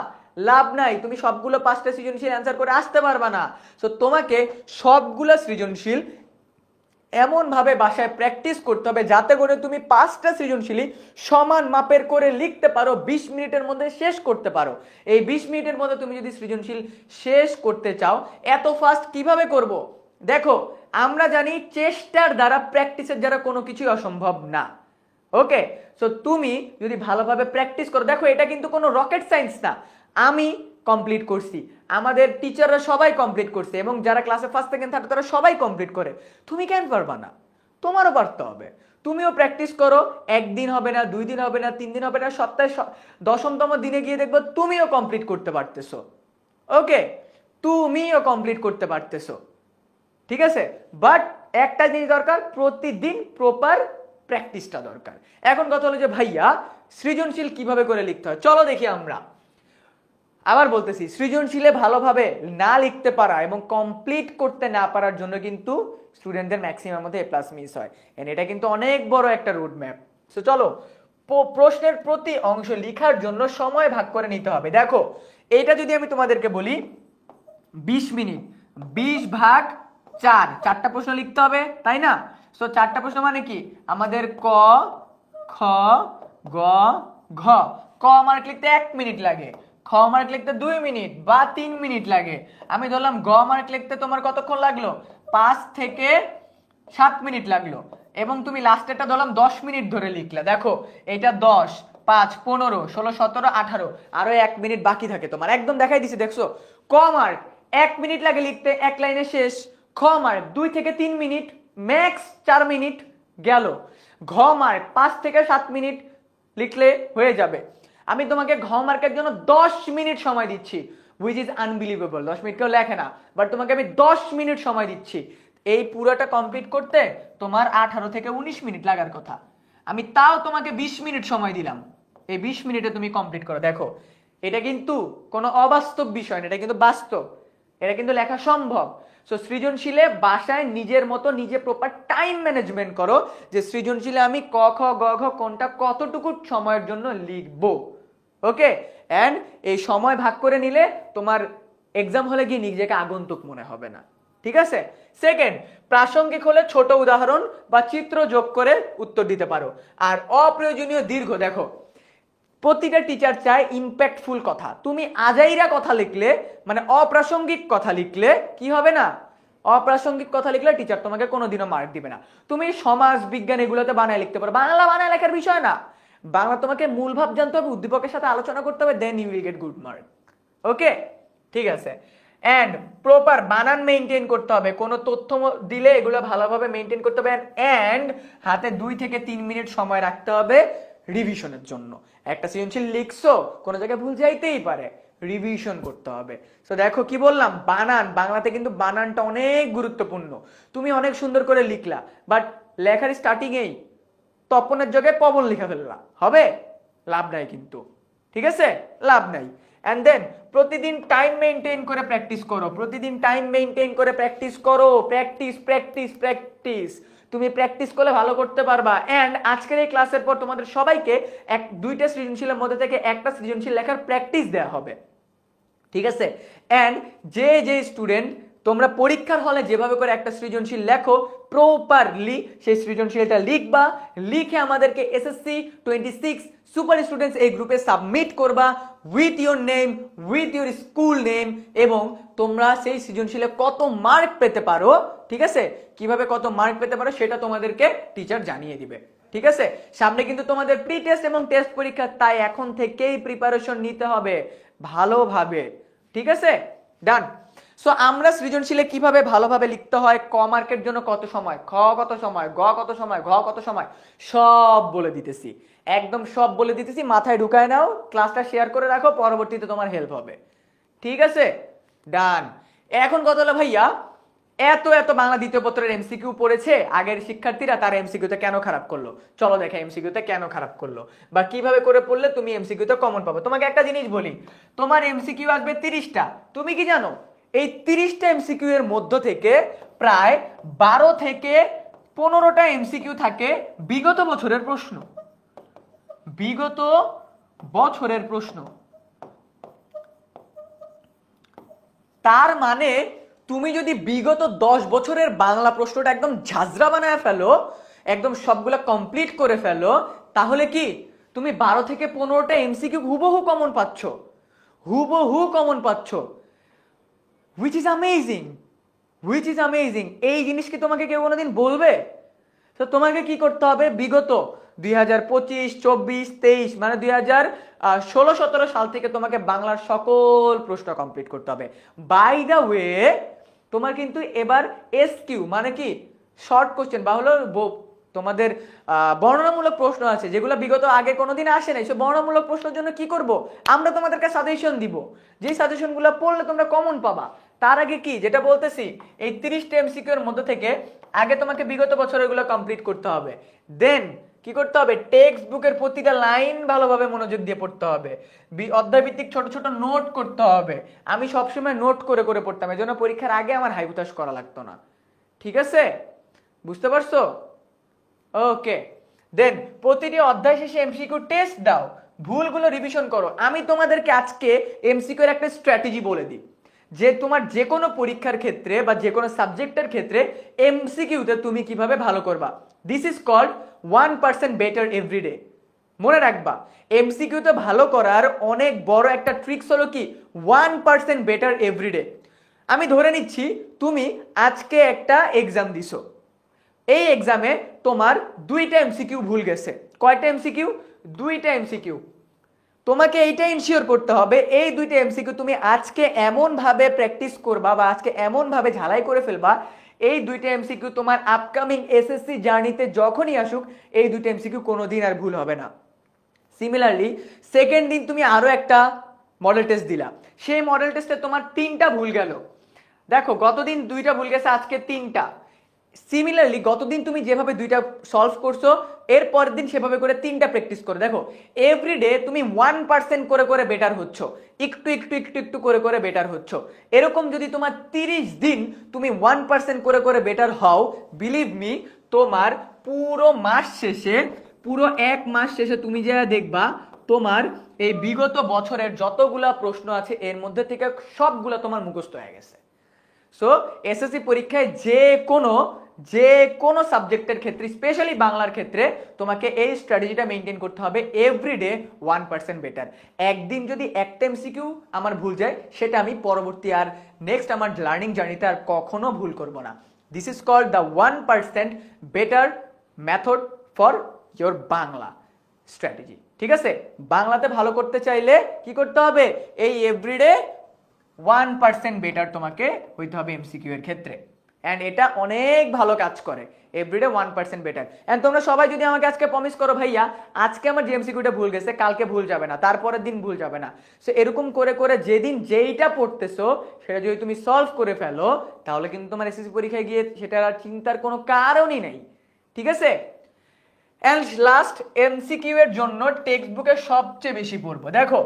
লাভ নাই। তুমি সবগুলো 5টা সৃজনশীল অ্যান্সার করে আসতে পারবা না। সো তোমাকে সবগুলো সৃজনশীল এমন ভাবে বাসায় প্র্যাকটিস করতে হবে যাতে করে তুমি 5টা সৃজনশীলই সমান মাপের করে লিখতে পারো, 20 মিনিটের মধ্যে শেষ করতে পারো। এই 20 মিনিটের মধ্যে তুমি যদি সৃজনশীল শেষ করতে চাও, এত ফাস্ট কিভাবে করব? দেখো, আমরা জানি চেষ্টার দ্বারা, প্র্যাকটিসের দ্বারা কোনো কিছুই অসম্ভব না। ওকে, সো তুমি যদি ভালোভাবে প্র্যাকটিস করো, দেখো এটা কিন্তু কোনো রকেট সায়েন্স না। আমি কমপ্লিট করছি, আমাদের টিচাররা সবাই কমপ্লিট করছে, এবং যারা ক্লাসে ফার্স্ট সেকেন্ড থার্ড তারা সবাই কমপ্লিট করে। তুমি কেন পারবা না? তোমারও পারতে হবে। তুমিও প্র্যাকটিস করো, একদিন হবে না, 2 দিন হবে না, 3 দিন হবে না, সপ্তাহে 10মতম দিনে গিয়ে দেখবো তুমিও কমপ্লিট করতে পারতেছো। ওকে, তুমিও কমপ্লিট করতে পারতেছো, ঠিক আছে? বাট একটা জিনিস দরকার, প্রতিদিন প্রপার প্র্যাকটিসটা দরকার। এখন কথা হলো যে ভাইয়া সৃজনশীল কিভাবে করে লিখতে হয়, চলো দেখি আমরা। আবার বলতেছি, সৃজনশীলে ভালোভাবে না লিখতে পারা এবং কমপ্লিট করতে না পারার জন্য কিন্তু স্টুডেন্টদের ম্যাক্সিমাম মধ্যে A+ মিস হয়, এন্ড এটা কিন্তু অনেক বড় একটা রুট ম্যাপ। সো চলো, প্রশ্নের প্রতি অংশ লেখার জন্য সময় ভাগ করে নিতে হবে। দেখো, এইটা যদি আমি তোমাদেরকে বলি 20 মিনিট, 20 ভাগ 4, 4টা প্রশ্ন লিখতে হবে, তাই না? সো 4টা প্রশ্ন মানে কি? আমাদের ক, খ, গ, ঘ। ক মার্ক লিখতে 1 মিনিট লাগে, খ মার্ক লিখতে 2 মিনিট বা 3 মিনিট লাগে। আমি ধরলাম গ মার্ক লিখতে তোমার কতক্ষণ লাগলো? 5 থেকে 7 মিনিট লাগলো, এবং তুমি লাস্টেরটা ধরলাম 10 মিনিট ধরে লিখলা। দেখো, এটা 10, 5, 15, 16, 17, 18, আরো 1 মিনিট বাকি থাকে তোমার। একদম দেখাই দিছি, দেখছো? ক মার্ক 1 মিনিট লাগে লিখতে, এক লাইনে শেষ। খ মার্ক 2 থেকে 3 মিনিট, ম্যাক্স 4 মিনিট গেল। ঘ মার্ক 5 থেকে 7 মিনিট লিখলে হয়ে যাবে। আমি তোমাকে ঘ মার্কের জন্য 10 মিনিট সময় দিচ্ছি, হুইচ ইজ আনবিলিভেবল। 10 মিনিট কেউ লেখে না, বাট তোমাকে আমি 10 মিনিট সময় দিচ্ছি। এই পুরোটা কমপ্লিট করতে তোমার 18 থেকে 19 মিনিট লাগার কথা, আমি তাও তোমাকে 20 মিনিট সময় দিলাম। এই 20 মিনিটে তুমি কমপ্লিট করো। দেখো, এটা কিন্তু কোনো অবাস্তব বিষয় না, এটা কিন্তু বাস্তব, এটা কিন্তু লেখা সম্ভব। সো সৃজনশীলে বাসায় নিজের মতো নিজে প্রপার টাইম ম্যানেজমেন্ট করো, যে সৃজনশীলে আমি ক, খ, গ, ঘ কোনটা কতটুকু সময়ের জন্য লিখবো। ওকে, এন্ড এই সময় ভাগ করে নিলে তোমার এক্সাম হলে গিয়ে নিজেকে আগন্তুক মনে হবে না, ঠিক আছে? সেকেন্ড, প্রাসঙ্গিক হলে ছোট উদাহরণ বা চিত্র যোগ করে উত্তর দিতে পারো। আর অপ্রয়োজনীয় দীর্ঘ, দেখো প্রতিটা টিচার চায় ইম্প্যাক্টফুল কথা। তুমি আজাইরা কথা লিখলে, মানে অপ্রাসঙ্গিক কথা লিখলে কি হবে না? অপ্রাসঙ্গিক কথা লিখলে টিচার তোমাকে কোনোদিনও মার্ক দিবে না। তুমি সমাজ বিজ্ঞান এগুলোতে বানায় লিখতে পারো, বাংলা বানায় লেখার বিষয় না। বাংলা তোমাকে মূল ভাব জানতে হবে, উদ্দীপকের সাথে আলোচনা করতে হবে, then you will get good mark. Okay, ঠিক আছে? এন্ড প্রপার বানান মেইনটেইন করতে হবে, কোনো তথ্য দিলে এগুলো ভালোভাবে মেইনটেইন করতে হবে। এন্ড হাতে 2 থেকে 3 মিনিট সময় রাখতে হবে রিভিশনের জন্য। একটা সৃজনশীল লিখছো, কোনো জায়গায় ভুল যাইতেই পারে, রিভিশন করতে হবে। সো দেখো কি বললাম, বানান, বাংলাতে কিন্তু বানানটা অনেক গুরুত্বপূর্ণ। তুমি অনেক সুন্দর করে লিখলা, বাট লেখার স্টার্টিং এই তপনের জায়গায় পবন লিখে ফেললা, হবে? লাভ নাই কিন্তু, ঠিক আছে? লাভ নাই। এন্ড দেন প্রতিদিন টাইম মেইনটেইন করে প্র্যাকটিস করো, প্রতিদিন টাইম মেইনটেইন করে প্র্যাকটিস করো। Practice, practice, practice. তুমি প্র্যাকটিস করলে ভালো করতে পারবা। এন্ড আজকের এই ক্লাসের পর তোমাদের সবাইকে 2টা সৃজনশীলের মধ্যে থেকে একটা সৃজনশীল লেখার প্র্যাকটিস দেওয়া হবে, ঠিক আছে? এন্ড যে স্টুডেন্ট তোমরা পরীক্ষার হলে যেভাবে করে একটা সৃজনশীল লেখো, প্রপারলি সেই সৃজনশীলটা লিখবা, লিখে আমাদেরকে এসএসসি 26 সুপার স্টুডেন্টস এই গ্রুপে সাবমিট করবা with your name, with your school name, এবং তোমরা সেই সৃজনশীলে কত মার্ক পেতে পারো, ঠিক আছে? কিভাবে কত মার্ক পেতে পারো সেটা তোমাদেরকে টিচার জানিয়ে দিবে, ঠিক আছে? সামনে কিন্তু তোমাদের প্রি টেস্ট এবং টেস্ট পরীক্ষা, তাই এখন থেকেই প্রিপারেশন নিতে হবে ভালোভাবে, ঠিক আছে? ডান। সো আমরা সৃজনশীলে কিভাবে ভালোভাবে লিখতে হয়, ক মার্কের জন্য কত সময়, খ কত সময়, গ কত সময়, ঘ কত সময়, সব বলে দিতেছি, একদম সব বলে দিতেছি। মাথায় ঢুকায় নাও, ক্লাসটা শেয়ার করে রাখো, পরবর্তীতে তোমার হেল্প হবে, ঠিক আছে? ডান। এখন কথা হলো ভাইয়া, এত এত বাংলা দ্বিতীয় পত্রের এমসিকিউ পড়েছে আগের শিক্ষার্থীরা, তারা এমসিকিউতে কেন খারাপ করলো? চলো দেখা এমসিকিউতে কেন খারাপ করলো বা কিভাবে করে পড়লে তুমি এমসিকিউতে কমন পাবো। তোমাকে একটা জিনিস বলি, তোমার এমসিকিউ আসবে 30টা। তুমি কি জানো এই 30টা এমসিকিউ এর মধ্য থেকে প্রায় 12 থেকে 15টা এমসিকিউ থাকে বিগত বছরের প্রশ্ন। বিগত বছরের প্রশ্ন। তার মানে তুমি যদি বিগত 10 বছরের বাংলা প্রশ্নটা একদম ঝাঁঝরা বানায় ফেলো, একদম সবগুলা কমপ্লিট করে ফেলো, তাহলে কি তুমি 12 থেকে 15টা এমসিকিউ হুবহু কমন পাচ্ছ। হুবহু কমন পাচ্ছ, which is amazing, which is amazing. এই জিনিস কি তোমাকে কেউ কোনোদিন বলবে? তো তোমাকে কি করতে হবে, বিগত 2025, 24, 23 মানে 2016-17 সাল থেকে তোমাকে বাংলার সকল প্রশ্ন কমপ্লিট করতে হবে। বাই দ্য ওয়ে, তোমার কিন্তু এবার এসকিউ মানে কি শর্ট কোশ্চেন বা হলো তোমাদের বর্ণনামূলক প্রশ্ন আছে যেগুলো বিগত আগে কোনোদিন আসে নাই। সে বর্ণনামূলক প্রশ্নের জন্য কি করব, আমরা তোমাদেরকে সাজেশন দিব, যে সাজেশনগুলো পড়লে তোমরা কমন পাবা। তার আগে কি যেটা বলতেছি, এই 30টা এমসিকিউ এর মধ্যে থেকে আগে তোমাকে বিগত বছরের গুলো কমপ্লিট করতে হবে। দেন কি করতে হবে, টেক্সট বুকের প্রতিটা লাইন ভালোভাবে মনোযোগ দিয়ে পড়তে হবে, অধ্যায় ভিত্তিক ছোট ছোট নোট করতে হবে। আমি সবসময় নোট করে করে পড়তাম, এই জন্য পরীক্ষার আগে আমার হাইহুতাশ করা লাগতো না। ঠিক আছে, বুঝতে পারছো? ওকে, দেন প্রতিটি অধ্যায় শেষে এমসিকিউ টেস্ট দাও, ভুলগুলো রিভিশন করো। আমি তোমাদেরকে আজকে এমসিকিউ এর একটা স্ট্র্যাটেজি বলে দিই, যে তোমার যে কোনো পরীক্ষার ক্ষেত্রে বা যে কোনো সাবজেক্টের ক্ষেত্রে এমসিকিউতে তুমি কিভাবে ভালো করবা। This is called 1% better every day. মনে রাখবা, এমসিকিউতে ভালো করার অনেক বড় একটা ট্রিক্স হলো কি 1% বেটার এভরিডে। আমি ধরে নিচ্ছি তুমি আজকে একটা এক্সাম দিছো, এই এক্সামে তোমার 2টা এমসিকিউ ভুল গেছে। কয়টা এমসিকিউ? 2টা এমসিকিউ। তোমাকে এইটা ইনশিওর করতে হবে এই 2টা এমসিকিউ তুমি আজকে এমন ভাবে প্র্যাকটিস করবা বা আজকে এমন ভাবে ঝালাই করে ফেলবা, এই 2টা এমসিকিউ তোমার আপকামিং এসএসসি জার্নিতে যখনই আসুক এই 2টা এমসিকিউ কোনোদিন আর ভুল হবে না। সিমিলারলি সেকেন্ড দিন তুমি আরো একটা মডেল টেস্ট দিলা, সেই মডেল টেস্টে তোমার 3টা ভুল গেল। দেখো গতদিন 2টা ভুল গেছে, আজকে 3টা। সিমিলারলি গতদিন তুমি যেভাবে 2টা সলভ করছো, এর পরের দিন সেভাবে করে 3টা প্র্যাকটিস করো। দেখো এভরিডে তুমি 1% করে করে বেটার হচ্ছ, একটু একটু একটু একটু করে করে বেটার হচ্ছ। এরকম যদি তোমার 30 দিন তুমি 1% করে করে বেটার হও, বিলিভ মি, তোমার পুরো মাস শেষে, পুরো 1 মাস শেষে তুমি যা দেখবা তোমার এই বিগত বছরের যতগুলা প্রশ্ন আছে এর মধ্যে থেকে সবগুলা তোমার মুখস্থ হয়ে গেছে। সো এসএসসি পরীক্ষায় যে কোনো সাবজেক্টের ক্ষেত্রে, স্পেশালি বাংলার ক্ষেত্রে, তোমাকে এই স্ট্র্যাটেজিটা মেনটেন করতে হবে, এভরিডে 1% বেটার। একদিন যদি একটা এমসিকিউ আমার ভুল যায়, সেটা আমি পরবর্তী আর নেক্সট আমার লার্নিং জার্নিতে আর কখনো ভুল করব না। This is called the 1% better method for your Bangla strategy. ঠিক আছে, বাংলাতে ভালো করতে চাইলে কি করতে হবে, এই এভরিডে 1% বেটার তোমাকে হইতে হবে এমসিকিউ এর ক্ষেত্রে। এন্ড এটা অনেক ভালো কাজ করে, এভরিডে 1% বেটার। এন্ড তোমরা সবাই যদি আমাকে আজকে প্রমিস করো, ভাইয়া আজকে আমার যে এমসিকিউটা ভুল গেছে কালকে ভুল যাবে না, তারপরের দিন ভুল যাবে না। সো এরকম করে করে যেদিন যেইটা পড়তেছো সেটা যদি তুমি সলভ করে ফেলো, তাহলে কিন্তু তোমার এসএসসি পরীক্ষায় গিয়ে সেটা আর চিন্তার কোনো কারণই নেই। ঠিক আছে, এন্ড লাস্ট এমসিকিউ এর জন্য টেক্সট বুকে সবচেয়ে বেশি পড়বো। দেখো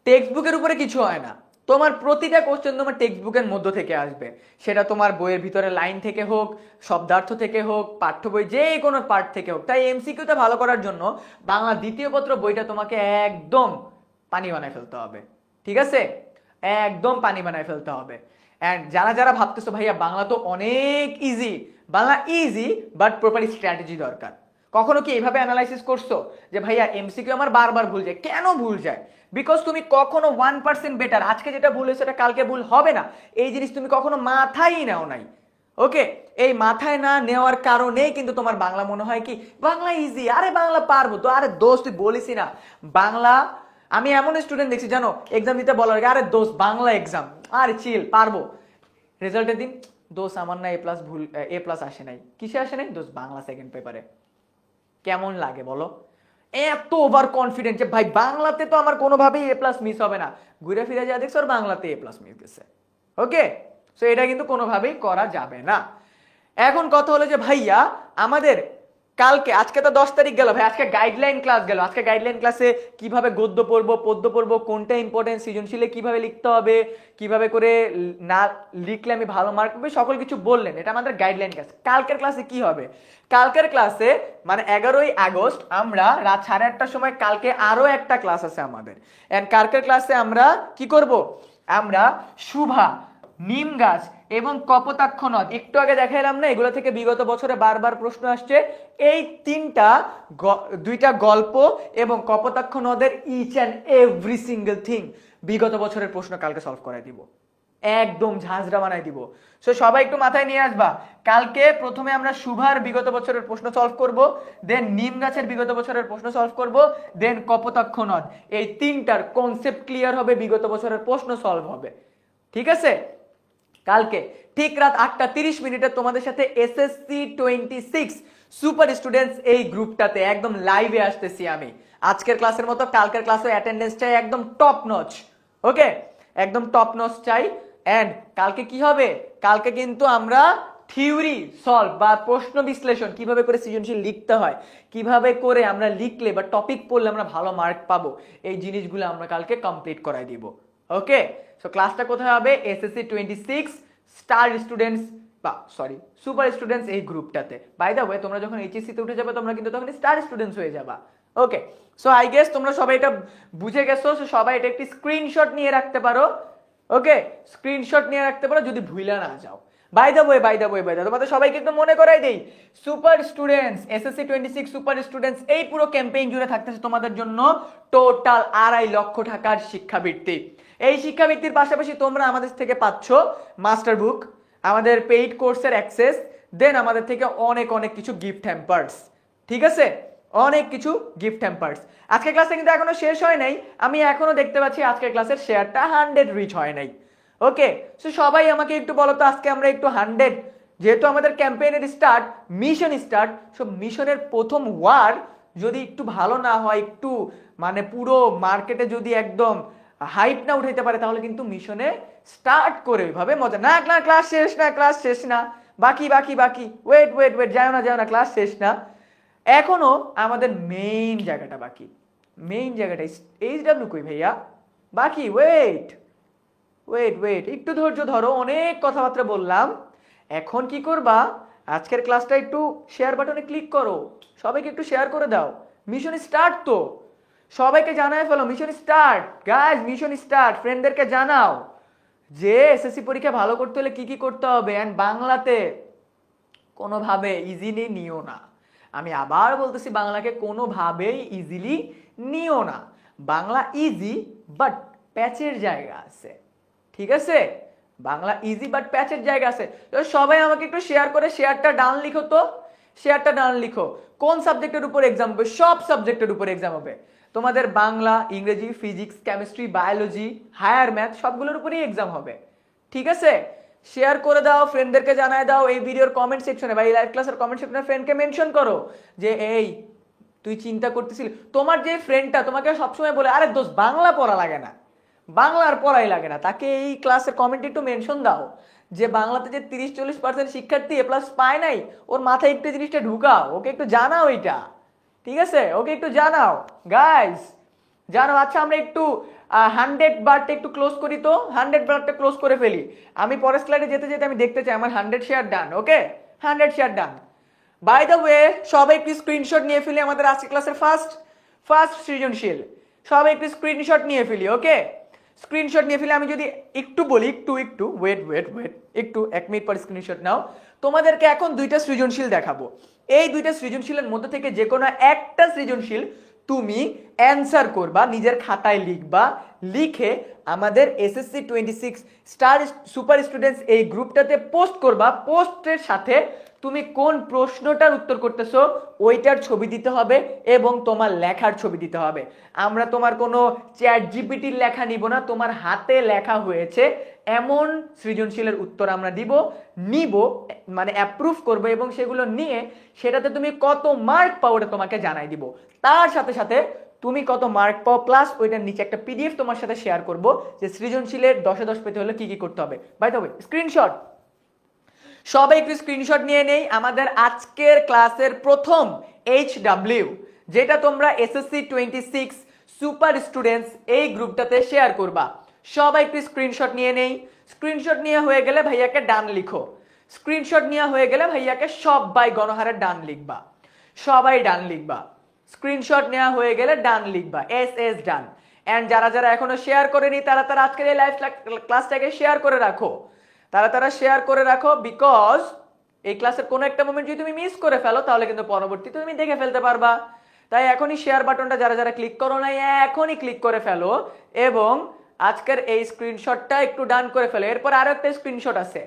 টেক্সট বুকের উপরে কিছু হয় না, তোমার প্রতিটা কোশ্চেন তোমার টেক্সট বুকের মধ্য থেকে আসবে, সেটা তোমার বইয়ের ভিতরে লাইন থেকে হোক, শব্দার্থ থেকে হোক, পাঠ্য বই যে কোনো পার্ট থেকে হোক। তাই এমসিকিউটা ভালো করার জন্য বাংলা দ্বিতীয় পত্র বইটা তোমাকে একদম পানি বানায় ফেলতে হবে। ঠিক আছে, একদম পানি বানায় ফেলতে হবে। অ্যান্ড যারা যারা ভাবতেছো ভাইয়া বাংলা তো অনেক easy, Bangla easy but proper strategy দরকার। কখনো কি এইভাবে অ্যানালাইসিস করছো যে ভাইয়া এমসিকিউ আমার বারবার ভুল যায়, কেন ভুল যায়? বিকজ তুমি কখনো 1% বেটার, আজকে যেটা ভুল হয়েছে সেটা কালকে ভুল হবে না, এই জিনিস তুমি কখনো মাথায় নাও নাই। ওকে, এই মাথায় না নেওয়ার কারণেই কিন্তু তোমার বাংলা মনে হয় কি বাংলা ইজি, আরে বাংলা পারবো তো। আরে দোস্ত তুই বলিসই না বাংলা, আমি এমন স্টুডেন্ট দেখছি জানো এক্সাম দিতে বলার আগে, আরে দোস্ত বাংলা এক্সাম, আরে চিল পারবো, রেজাল্টের দিন দোস্ত আমার না A+ ভুল, A+ আসে নাই। কিসে আসে নাই দোস্ত? বাংলা সেকেন্ড পেপারে। কেমন লাগে বলো? এত ওভার কনফিডেন্ট যে ভাই বাংলাতে তো আমার কোনোভাবেই A+ মিস হবে না, ঘুরে ফিরে যা দেখছো বাংলাতে A+ মিস গেছে। ওকে, সো এটা কিন্তু কোনোভাবেই করা যাবে না। এখন কথা হলো যে ভাইয়া আমাদের কালকে, আজকে তো 10 তারিখ গেল ভাই, আজকে গাইডলাইন ক্লাস গেল। আজকে গাইডলাইন ক্লাসে কিভাবে গদ্য পড়বো, পদ্য পড়বো, কোনটা ইম্পর্টেন্ট, সৃজনশীলে কিভাবে লিখতে হবে, কিভাবে করে না লিখলে আমি ভালো মার্ক পাবো, সকল কিছু বললেন। এটা আমাদের গাইডলাইন ক্লাস। কালকের ক্লাসে কি হবে? কালকের ক্লাসে মানে 11ই আগস্ট আমরা রাত 8:30টার সময় কালকে আরো একটা ক্লাস আছে আমাদের। এন্ড কালকের ক্লাসে আমরা কি করব? আমরা শুভা, নিম গাছ এবং কপোতাক্ষ নদ, একটু আগে দেখাইলাম না, এগুলো থেকে বিগত বছরে বারবার প্রশ্ন আসছে। এই দুইটা গল্প এবং কপোতাক্ষ নদের each and every single thing বিগত বছরের প্রশ্ন কালকে সলভ করে দিব, একদম ঝাঁঝরা বানাই দিব। সো সবাই একটু মাথায় নিয়ে আসবা, কালকে প্রথমে আমরা শুভার বিগত বছরের প্রশ্ন সলভ করব, দেন নিম গাছের বিগত বছরের প্রশ্ন সলভ করব, দেন কপোতাক্ষ নদ। এই তিনটার কনসেপ্ট ক্লিয়ার হবে, বিগত বছরের প্রশ্ন সলভ হবে। ঠিক আছে? কালকে ঠিক রাত 8:30 তোমাদের সাথে এসএসসি 26 সুপার স্টুডেন্টস এই গ্রুপটাতে একদম লাইভে আসতেছি আমি। আজকের ক্লাসের মতো কালকের ক্লাসে অ্যাটেন্ডেন্স চাই একদম টপ নচ। ওকে, একদম টপ নচ চাই। এন্ড কালকে কি হবে? কালকে কিন্তু আমরা থিওরি সলভ বা প্রশ্ন বিশ্লেষণ, কিভাবে করে সৃজনশীল লিখতে হয়, কিভাবে করে আমরা লিখলে বা টপিক পড়লে আমরা ভালো মার্ক পাবো, এই জিনিসগুলো আমরা কালকে কমপ্লিট করাই দিব। ওকে, সো ক্লাসটা কোথায় হবে? এসএসসি 26 স্টার স্টুডেন্টস বা সরি সুপার স্টুডেন্টস এই গ্রুপটাতে। বাই দ্য ওয়ে, তোমরা যখন এইচএসসি তে উঠে যাবে তোমরা কিন্তু তখন স্টার স্টুডেন্টস হয়ে যাবা। ওকে, সো আই গেস তোমরা সবাই এটা বুঝে গেছো। সো সবাই এটা একটি স্ক্রিনশট নিয়ে রাখতে পারো। ওকে, স্ক্রিনশট নিয়ে রাখতে পারো যদি ভুলে না যাও। বাই দ্য ওয়ে তোমাদের সবাইকে একটু মনে করাই দেই, super students SSC 26 super students এই পুরো ক্যাম্পেইন জুড়ে থাকতেছে তোমাদের জন্য টোটাল 2.5 লক্ষ টাকার শিক্ষাবৃত্তি। এই শিক্ষাবৃত্তির পাশাপাশি তোমরা আমাদের থেকে পাচ্ছ মাস্টার বুক, আমাদের পেইড কোর্সের অ্যাক্সেস, দেন আমাদের থেকে অনেক অনেক কিছু গিফট হ্যাম্পার্স। ঠিক আছে, অনেক কিছু গিফট হ্যাম্পার্স। আজকের ক্লাসে কিন্তু এখনো শেষ হয় নাই, আমি এখনো দেখতে পাচ্ছি আজকের ক্লাসের শেয়ারটা 100 রিচ হয় নাই। ওকে, সো সবাই আমাকে একটু বলো তো, আজকে আমরা একটু 100, যেহেতু আমাদের ক্যাম্পেইনের স্টার্ট, মিশন স্টার্ট, সো মিশনের প্রথম ওয়ার যদি একটু ভালো না হয়, একটু মানে পুরো মার্কেটে যদি একদম হাইপ না উঠাইতে পারে, তাহলে কিন্তু মিশনে স্টার্ট করে ওইভাবে মজা না। ক্লাস শেষ না, বাকি ওয়েট যাও না, ক্লাস শেষ না, এখনো আমাদের মেইন জায়গাটা বাকি। মেইন জায়গাটা এইচডব্লিউ কই ভাইয়া? বাকি ওয়েট একটু ধৈর্য ধরো, অনেক কথাবার্তা বললাম। এখন কি করবা? আজকের ক্লাসটা একটু শেয়ার বাটনে ক্লিক করো, সবাইকে একটু শেয়ার করে দাও। মিশন স্টার্ট তো, সবাইকে জানায় ফেলো mission start guys, mission start. ফ্রেন্ডদেরকে জানাও যে এসএসসি পরীক্ষা ভালো করতে হলে কি কি করতে হবে। এন্ড বাংলাতে কোনোভাবে ইজিলি নিও না, আমি আবার বলতেছি, বাংলাকে কোনোভাবেই ইজিলি নিও না। বাংলা ইজি বাট প্যাচের জায়গা আছে। ঠিক আছে, বাংলা ইজি বাট প্যাচের জায়গা আছে। তো সবাই আমাকে একটু শেয়ার করে শেয়ারটা ডান লিখো তো, শেয়ারটা ডান লিখো। কোন সাবজেক্টের উপর এক্সাম হবে? সব সাবজেক্টের উপর এক্সাম হবে তোমাদের। বাংলা, ইংরেজি, physics, chemistry, biology, higher math সবগুলোর উপরেই এক্সাম হবে। ঠিক আছে, শেয়ার করে দাও, ফ্রেন্ডদেরকে জানায় দাও। এই ভিডিওর কমেন্ট সেকশনে বা এই লাইভ ক্লাসের কমেন্ট সেকশনে ফ্রেন্ডকে মেনশন করো যে এই তুই চিন্তা করতেছিলি, তোমার যে ফ্রেন্ডটা তোমাকে সবসময় বলে আরে দোস্ত বাংলা পড়া লাগে না, বাংলার পড়াই লাগে না, তাকে এই ক্লাসের কমেন্টে একটু মেনশন দাও যে বাংলাতে যে 30-40% শিক্ষার্থী এ প্লাস পায় নাই, ওর মাথায় একটু জিনিসটা ঢুকাও, ওকে একটু জানাও এটা। ঠিক আছে, ওকে একটু জানাও গাইস, জানো। আচ্ছা, আমরা একটু 100 বারটা একটু ক্লোজ করি তো, 100 বারটা ক্লোজ করে ফেলি। আমি পরের স্লাইডে যেতে যেতে আমি দেখতে চাই আমার 100 share done. Okay, 100 share done. By the way, সবাই একটু স্ক্রিনশট নিয়ে ফেলি আমাদের আজকে ক্লাসের ফার্স্ট সৃজনশীল। সবাই একটু স্ক্রিনশট নিয়ে ফেলি। ওকে, স্ক্রিনশট নিয়ে ফেলে আমি যদি একটু বলি, একটু ওয়েট একটু 1 মিনিট পর স্ক্রিনশট নাও। তোমাদেরকে এখন 2টা সৃজনশীল দেখাবো। এই 2টা সৃজনশীলের মধ্যে থেকে যে কোনো একটা সৃজনশীল তুমি অ্যান্সার করবা, নিজের খাতায় লিখবা, লিখে আমাদের এসএসসি 26 স্টার সুপার স্টুডেন্টস এই গ্রুপটাতে পোস্ট করবা। পোস্টের সাথে তুমি কোন প্রশ্নটার উত্তর করতেছো ওইটার ছবি দিতে হবে এবং তোমার লেখার ছবি দিতে হবে। আমরা তোমার কোনো চ্যাট জিপিটির লেখা নিব না, তোমার হাতে লেখা হয়েছে এমন সৃজনশীলের উত্তর আমরা নিব, মানে অ্যাপ্রুভ করবো, এবং সেগুলো নিয়ে সেটাতে তুমি কত মার্ক পাও ওটা তোমাকে জানাই দিব। তার সাথে সাথে তুমি কত মার্ক পাও, প্লাস ওইটার নিচে একটা পিডিএফ তোমার সাথে শেয়ার করব যে সৃজনশীলের 10-এ 10 পেতে হলে কি কি করতে হবে। বাই দ্য ওয়ে, স্ক্রিনশট, সবাই একটু স্ক্রিনশট নিয়ে নেই। আমাদের আজকের ক্লাসের প্রথম HW, যেটা তোমরা SSC 26 সুপার স্টুডেন্টস এই গ্রুপটাতে শেয়ার করবা, সবাই একটু স্ক্রিনশট নিয়ে নেই। স্ক্রিনশট নিয়ে হয়ে গেলে ভাইয়াকে ডান লিখো। স্ক্রিনশট নিয়ে হয়ে গেলে ভাইয়াকে সবাই গণহারে ডান লিখবা, সবাই ডান লিখবা। স্ক্রিনশট নেওয়া হয়ে গেলে ডান লিখবা, SS ডান। এন্ড যারা যারা এখনো শেয়ার করেনি তারা তারা আজকের এই লাইভ ক্লাসটাকে শেয়ার করে রাখো, তারা শেয়ার করে রাখো, বিকজ এই ক্লাসের কোনো একটা মোমেন্ট যদি তুমি মিস করে ফেলো তাহলে কিন্তু পরবর্তীতে তুমি দেখে ফেলতে পারবা। তাই এখনই শেয়ার বাটনটা যারা যারা ক্লিক করো না এখনই ক্লিক করে ফেলো এবং আজকের এই স্ক্রিনশটটা একটু ডান করে ফেলো। এরপর আরো একটা স্ক্রিনশট আছে,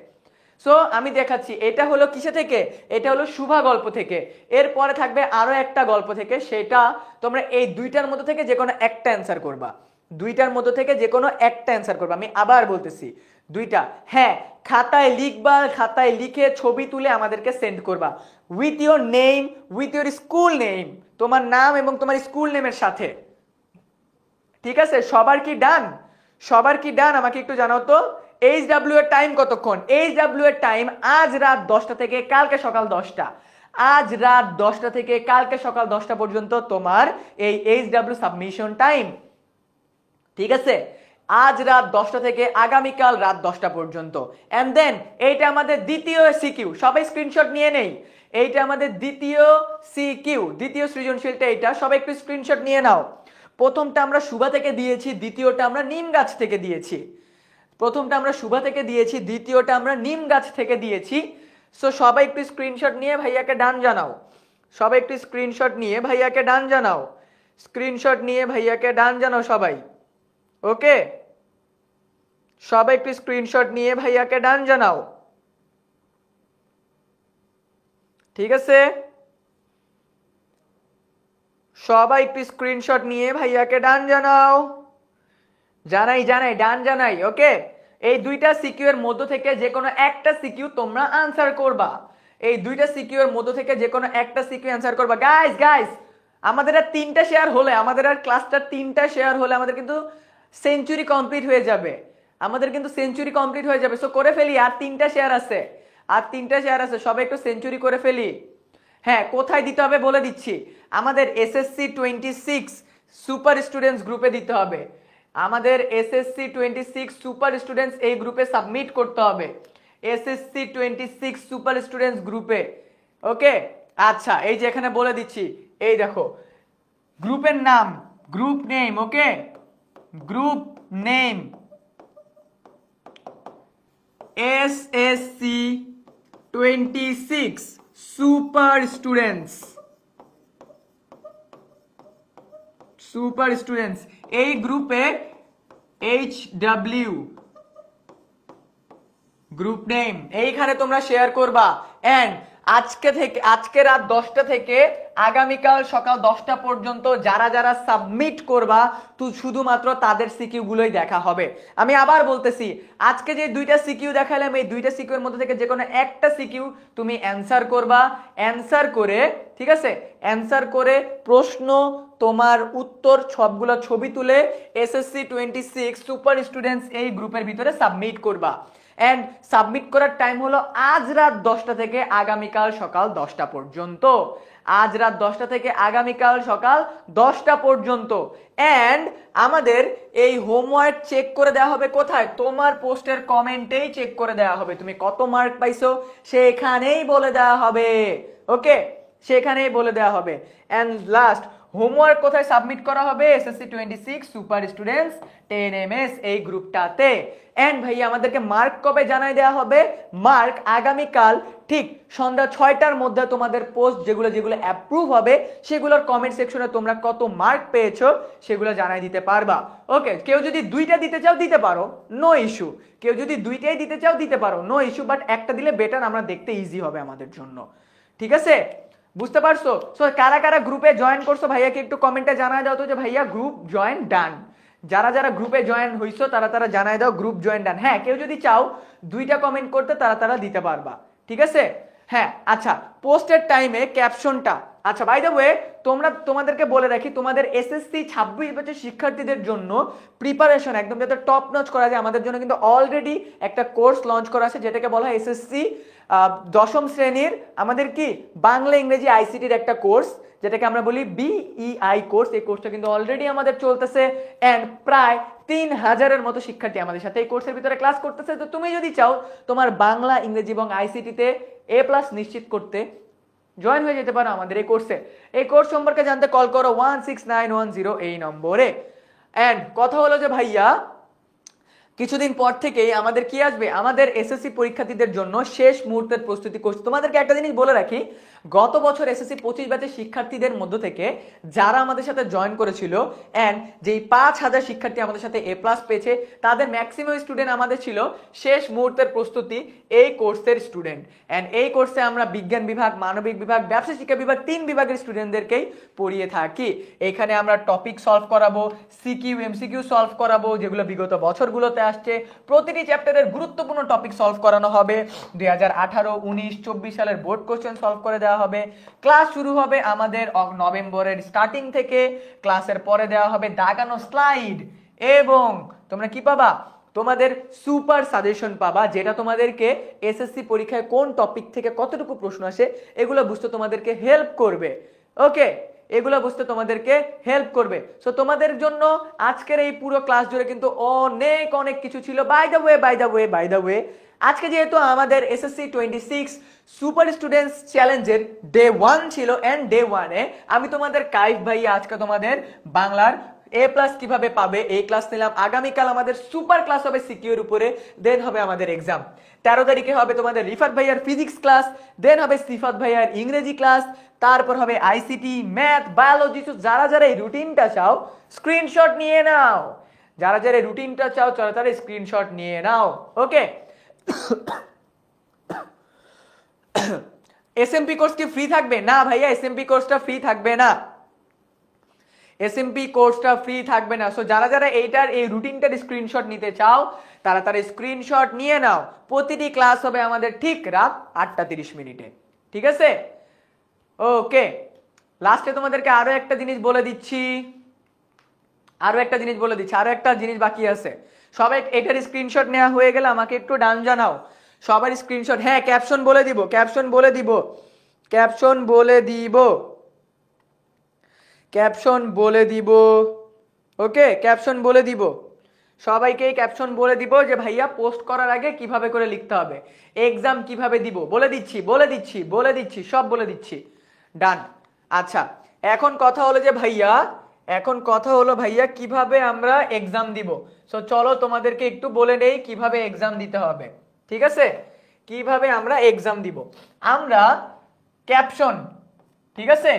সো আমি দেখাচ্ছি। এটা হলো কিসে থেকে? এটা হলো শুভা গল্প থেকে। এরপরে থাকবে আরো একটা গল্প থেকে, সেটা তোমরা এই দুইটার মধ্যে থেকে যে কোনো একটা অ্যান্সার করবা, দুইটার মধ্যে থেকে যে কোনো একটা অ্যান্সার করবা। আমি আবার বলতেছি, দুইটা। হ্যাঁ, খাতায় লিখবা, খাতায় লিখে ছবি তুলে আমাদেরকে সেন্ড করবা with your name, with your school name, তোমার নাম এবং তোমার স্কুল নেমের সাথে। ঠিক আছে, সবার কি ডান? সবার কি ডান? আমাকে একটু জানাও তো। HW এর টাইম কতক্ষণ? HW এর টাইম আজ রাত 10টা থেকে কালকে সকাল 10টা। আজ রাত 10টা থেকে কালকে সকাল 10টা পর্যন্ত তোমার এই HW সাবমিশন টাইম। ঠিক আছে, আজ রাত 10টা থেকে আগামীকাল রাত 10টা পর্যন্ত। এন্ড দেন এইটা আমাদের দ্বিতীয় সিকিউ, সবাই স্ক্রিনশট নিয়ে নেই। এইটা আমাদের দ্বিতীয় সিকিউ, দ্বিতীয় সৃজনশীলটা এইটা, সবাই একটু স্ক্রিনশট নিয়ে নাও। প্রথমটা আমরা শুভা থেকে দিয়েছি, দ্বিতীয়টা আমরা নিম গাছ থেকে দিয়েছি। প্রথমটা আমরা শুভা থেকে দিয়েছি, দ্বিতীয়টা আমরা নিম গাছ থেকে দিয়েছি। সো সবাই একটু স্ক্রিনশট নিয়ে ভাইয়াকে ডান জানাও। সবাই একটু স্ক্রিনশট নিয়ে ভাইয়াকে ডান জানাও। স্ক্রিনশট নিয়ে ভাইয়াকে ডান জানাও সবাই। ওকে, সবাই একটু স্ক্রিনশট নিয়ে ভাইয়াকে ডান জানাও। ঠিক আছে, সবাই একটু স্ক্রিনশট নিয়ে ভাইয়াকে ডান জানাও। জানাই জানাই ডান জানাই। ওকে, এই দুইটা সিকিউ এর মধ্য থেকে যে কোনো একটা সিকিউ তোমরা আনসার করবা। এই দুইটা সিকিউ এর মধ্য থেকে যে কোনো একটা সিকিউ আনসার করবা। গাইস গাইস, আমাদের আর 3টা শেয়ার হলে, আমাদের আর ক্লাসটা 3টা শেয়ার হলে আমাদের কিন্তু সেঞ্চুরি কমপ্লিট হয়ে যাবে। আমাদের কিন্তু সেঞ্চুরি কমপ্লিট হয়ে যাবে। সো করে ফেলি, আর 3টা শেয়ার আছে, আর 3টা শেয়ার আছে, সবাই একটু সেঞ্চুরি করে ফেলি। হ্যাঁ, কোথায় দিতে হবে বলে দিচ্ছি। আমাদের SSC 26 সুপার স্টুডেন্টস গ্রুপে দিতে হবে। আমাদের SSC 26 সুপার স্টুডেন্টস এই গ্রুপে সাবমিট করতে হবে, SSC 26 সুপার স্টুডেন্টস গ্রুপে। ওকে, আচ্ছা, এই যে এখানে বলে দিচ্ছি, এই দেখো গ্রুপের নাম, গ্রুপ নেম। ওকে, group name SSC 26 super students, super students এই গ্রুপে HW গ্রুপ নেম এইখানে তোমরা শেয়ার করবা। এন্ড আজকে রাত 10টা থেকে আগামীকাল সকাল 10টা পর্যন্ত যারা যারা সাবমিট করবা তো শুধুমাত্র তাদের সিকিউ গুলোই দেখা হবে। আমি আবার বলতেছি, আজকে যে দুইটা সিকিউ দেখালাম এই দুইটা সিকিউ এর মধ্যে থেকে যে কোনো একটা সিকিউ তুমি অ্যানসার করবা। অ্যানসার করে, ঠিক আছে, অ্যানসার করে প্রশ্ন তোমার উত্তর সবগুলো ছবি তুলে SSC 26 সুপার স্টুডেন্টস এই গ্রুপের ভিতরে সাবমিট করবা। এন্ড সাবমিট করার টাইম হলো আজ রাত 10টা থেকে আগামীকাল সকাল 10টা পর্যন্ত। আজ রাত 10টা থেকে আগামীকাল সকাল 10টা পর্যন্ত। এন্ড আমাদের এই হোমওয়ার্ক চেক করে দেওয়া হবে কোথায়? তোমার পোস্টের কমেন্টেই চেক করে দেওয়া হবে। তুমি কত মার্ক পাইছো সেখানেই বলে দেওয়া হবে। ওকে, সেখানেই বলে দেওয়া হবে। এন্ড লাস্ট, হোমওয়ার্ক কোথায় সাবমিট করা হবে? SSC 26 সুপার স্টুডেন্টস 10MS এই গ্রুপটাতে। এন্ড ভাইয়া আমাদেরকে মার্ক কবে জানাই দেওয়া হবে? মার্ক আগামীকাল ঠিক সন্ধ্যা 6টার মধ্যে তোমাদের পোস্ট যেগুলো যেগুলো অ্যাপ্রুভ হবে সেগুলোর কমেন্ট সেকশনে তোমরা কত মার্ক পেয়েছো সেগুলো জানাই দিতে পারবা। ওকে, কেউ যদি দুইটা দিতে চাও দিতে পারো, নো ইস্যু। কেউ যদি দুইটাই দিতে চাও দিতে পারো, নো ইস্যু। বাট একটা দিলে বেটার, আমরা দেখতে ইজি হবে আমাদের জন্য। ঠিক আছে, বুঝতে পারছো? সো কারা কারা গ্রুপে জয়েন করছো ভাইয়াকে একটু কমেন্টে জানায় দাও তো যে ভাইয়া গ্রুপ জয়েন ডান। যারা যারা গ্রুপে জয়েন হইছো তারা তারা জানায় দাও গ্রুপ জয়েন ডান। হ্যাঁ, কেউ যদি চাও দুইটা কমেন্ট করতে তারা তারা দিতে পারবা। ঠিক আছে, হ্যাঁ আচ্ছা, পোস্টের টাইমে ক্যাপশনটা, আচ্ছা বাই দ্য ওয়ে তোমাদেরকে বলে রাখি, তোমাদের এসএসসি 26 ব্যাচের শিক্ষার্থীদের জন্য প্রিপারেশন একদম যাতে টপ নচ করা যায়, আমাদের জন্য কিন্তু অলরেডি একটা কোর্স লঞ্চ করা আছে যেটাকে বলা হয় এসএসসি দশম শ্রেণীর আমাদের কি বাংলা ইংরেজি আইসিটির একটা কোর্স, যেটাকে আমরা বলি বিইআই কোর্স। এই কোর্সটা কিন্তু অলরেডি আমাদের চলতেছে এন্ড প্রায় 3000-এর মতো শিক্ষার্থী আমাদের সাথে এই কোর্সের ভিতরে ক্লাস করতেছে। তো তুমি যদি চাও তোমার বাংলা ইংরেজি এবং আইসিটিতে A+ নিশ্চিত করতে, জয়েন হয়ে যেতে পারো আমাদের এই কোর্সে। এই কোর্স সম্পর্কে জানতে কল করো 16910 এই নম্বরে। এন্ড কথা হলো যে ভাইয়া কিছুদিন পর থেকেই আমাদের কি আসবে, আমাদের এসএসসি পরীক্ষার্থীদের জন্য শেষ মুহূর্তের প্রস্তুতি কোর্স। তোমাদেরকে একটা জিনিস বলে রাখি, গত বছর এসএসসি 25 ব্যাচের শিক্ষার্থীদের মধ্য থেকে যারা আমাদের সাথে জয়েন করেছিল এন্ড যেই 5000 শিক্ষার্থী আমাদের সাথে A+ পেয়েছে, তাদের ম্যাক্সিমাম স্টুডেন্ট আমাদের ছিল শেষ মুহূর্তের প্রস্তুতি এই কোর্সের স্টুডেন্ট। এন্ড এই কোর্সে আমরা বিজ্ঞান বিভাগ, মানবিক বিভাগ, ব্যবসা শিক্ষা বিভাগ 3 বিভাগের স্টুডেন্টদেরকেই পড়িয়ে থাকি। এখানে আমরা টপিক সলভ করাবো, সিকিউ এমসিকিউ সলভ করাবো যেগুলো বিগত বছরগুলোতে আসছে। প্রতিটি চ্যাপ্টারের গুরুত্বপূর্ণ টপিক সলভ করানো হবে। 2018, 19, 24 সালের বোর্ড কোশ্চেন সলভ করে দেওয়া হবে। ক্লাস শুরু হবে আমাদের নভেম্বরের স্টার্টিং থেকে। ক্লাসের পরে দেওয়া হবে দাগানো স্লাইড এবং তোমরা কি পাবা, তোমাদের সুপার সাজেশন পাবা, যেটা তোমাদেরকে এসএসসি পরীক্ষায় কোন টপিক থেকে কতটুকু প্রশ্ন আসে এগুলো বুঝতে তোমাদেরকে হেল্প করবে। ওকে, এগুলো বুঝতে তোমাদেরকে হেল্প করবে। সো তোমাদের জন্য আজকের এই পুরো ক্লাস জুড়ে কিন্তু অনেক অনেক কিছু ছিল। বাই দ্য ওয়ে আজকে যেহেতু আমাদের এসএসসি 26 সুপার স্টুডেন্টস চ্যালেঞ্জের ডে 1 ছিল এন্ড ডে 1-এ আমি তোমাদের কাইফ ভাই আজকে তোমাদের বাংলার A+ কিভাবে পাবে এই ক্লাস নিলাম। আগামীকাল আমাদের সুপার ক্লাস হবে সিকিউর উপরে, দেন হবে আমাদের এক্সাম। 13 তারিখে হবে তোমাদের রিফাত ভাইয়ার ফিজিক্স ক্লাস, দেন হবে সিফাত ভাইয়ার ইংরেজি ক্লাস, তারপর হবে আইসিটি, ম্যাথ, বায়োলজি। যারা যারা এই রুটিনটা চাও স্ক্রিনশট নিয়ে নাও, যারা যারা এই রুটিনটা চাও তারা স্ক্রিনশট নিয়ে নাও। ওকে, এসএমপি কোর্স কি ফ্রি থাকবে? না ভাইয়া, এসএমপি কোর্সটা ফ্রি থাকবে না, এসএমপি কোর্সটা ফ্রি থাকবে না। সো যারা যারা এইটার এই রুটিনটার স্ক্রিনশট নিতে চাও তারা স্ক্রিনশট নিয়ে নাও। প্রতিটি ক্লাস হবে আমাদের ঠিক রাত 8:30 ঠিক আছে? ওকে, লাস্টে তোমাদেরকে আরো একটা জিনিস বলে দিচ্ছি, আরো একটা জিনিস বাকি আছে। সবাই এটার স্ক্রিনশট নেওয়া হয়ে গেলে আমাকে একটু ডান জানাও সবার স্ক্রিনশট। হ্যাঁ, ক্যাপশন বলে দিব ওকে, ক্যাপশন বলে দিব সবাইকে। ক্যাপশন বলে দিব যে ভাইয়া পোস্ট করার আগে কিভাবে করে লিখতে হবে, এক্সাম কিভাবে দিব বলে দিচ্ছি সব বলে দিচ্ছি। ডান। আচ্ছা, এখন কথা হলো ভাইয়া কিভাবে আমরা এক্সাম দিব। সো চলো তোমাদেরকে একটু বলে নেই কিভাবে এক্সাম দিতে হবে। ঠিক আছে, কিভাবে আমরা এক্সাম দিব। আমরা ক্যাপশন, ঠিক আছে,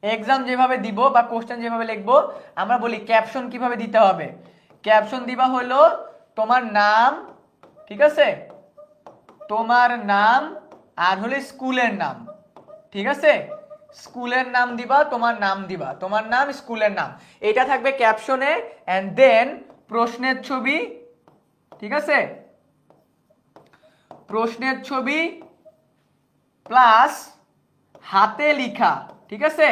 এক্সাম যেভাবে দিব বা কোশ্চেন যেভাবে লিখবো আমরা বলি ক্যাপশন কিভাবে দিতে হবে। ক্যাপশন দিবা হলো তোমার নাম, ঠিক আছে, তোমার নাম আর হলো স্কুলের নাম। ঠিক আছে, স্কুলের নাম দিবা, তোমার নাম স্কুলের নাম, এটা থাকবে ক্যাপশনে। এন্ড দেন প্রশ্নের ছবি, ঠিক আছে, প্রশ্নের ছবি প্লাস হাতে লেখা, ঠিক আছে,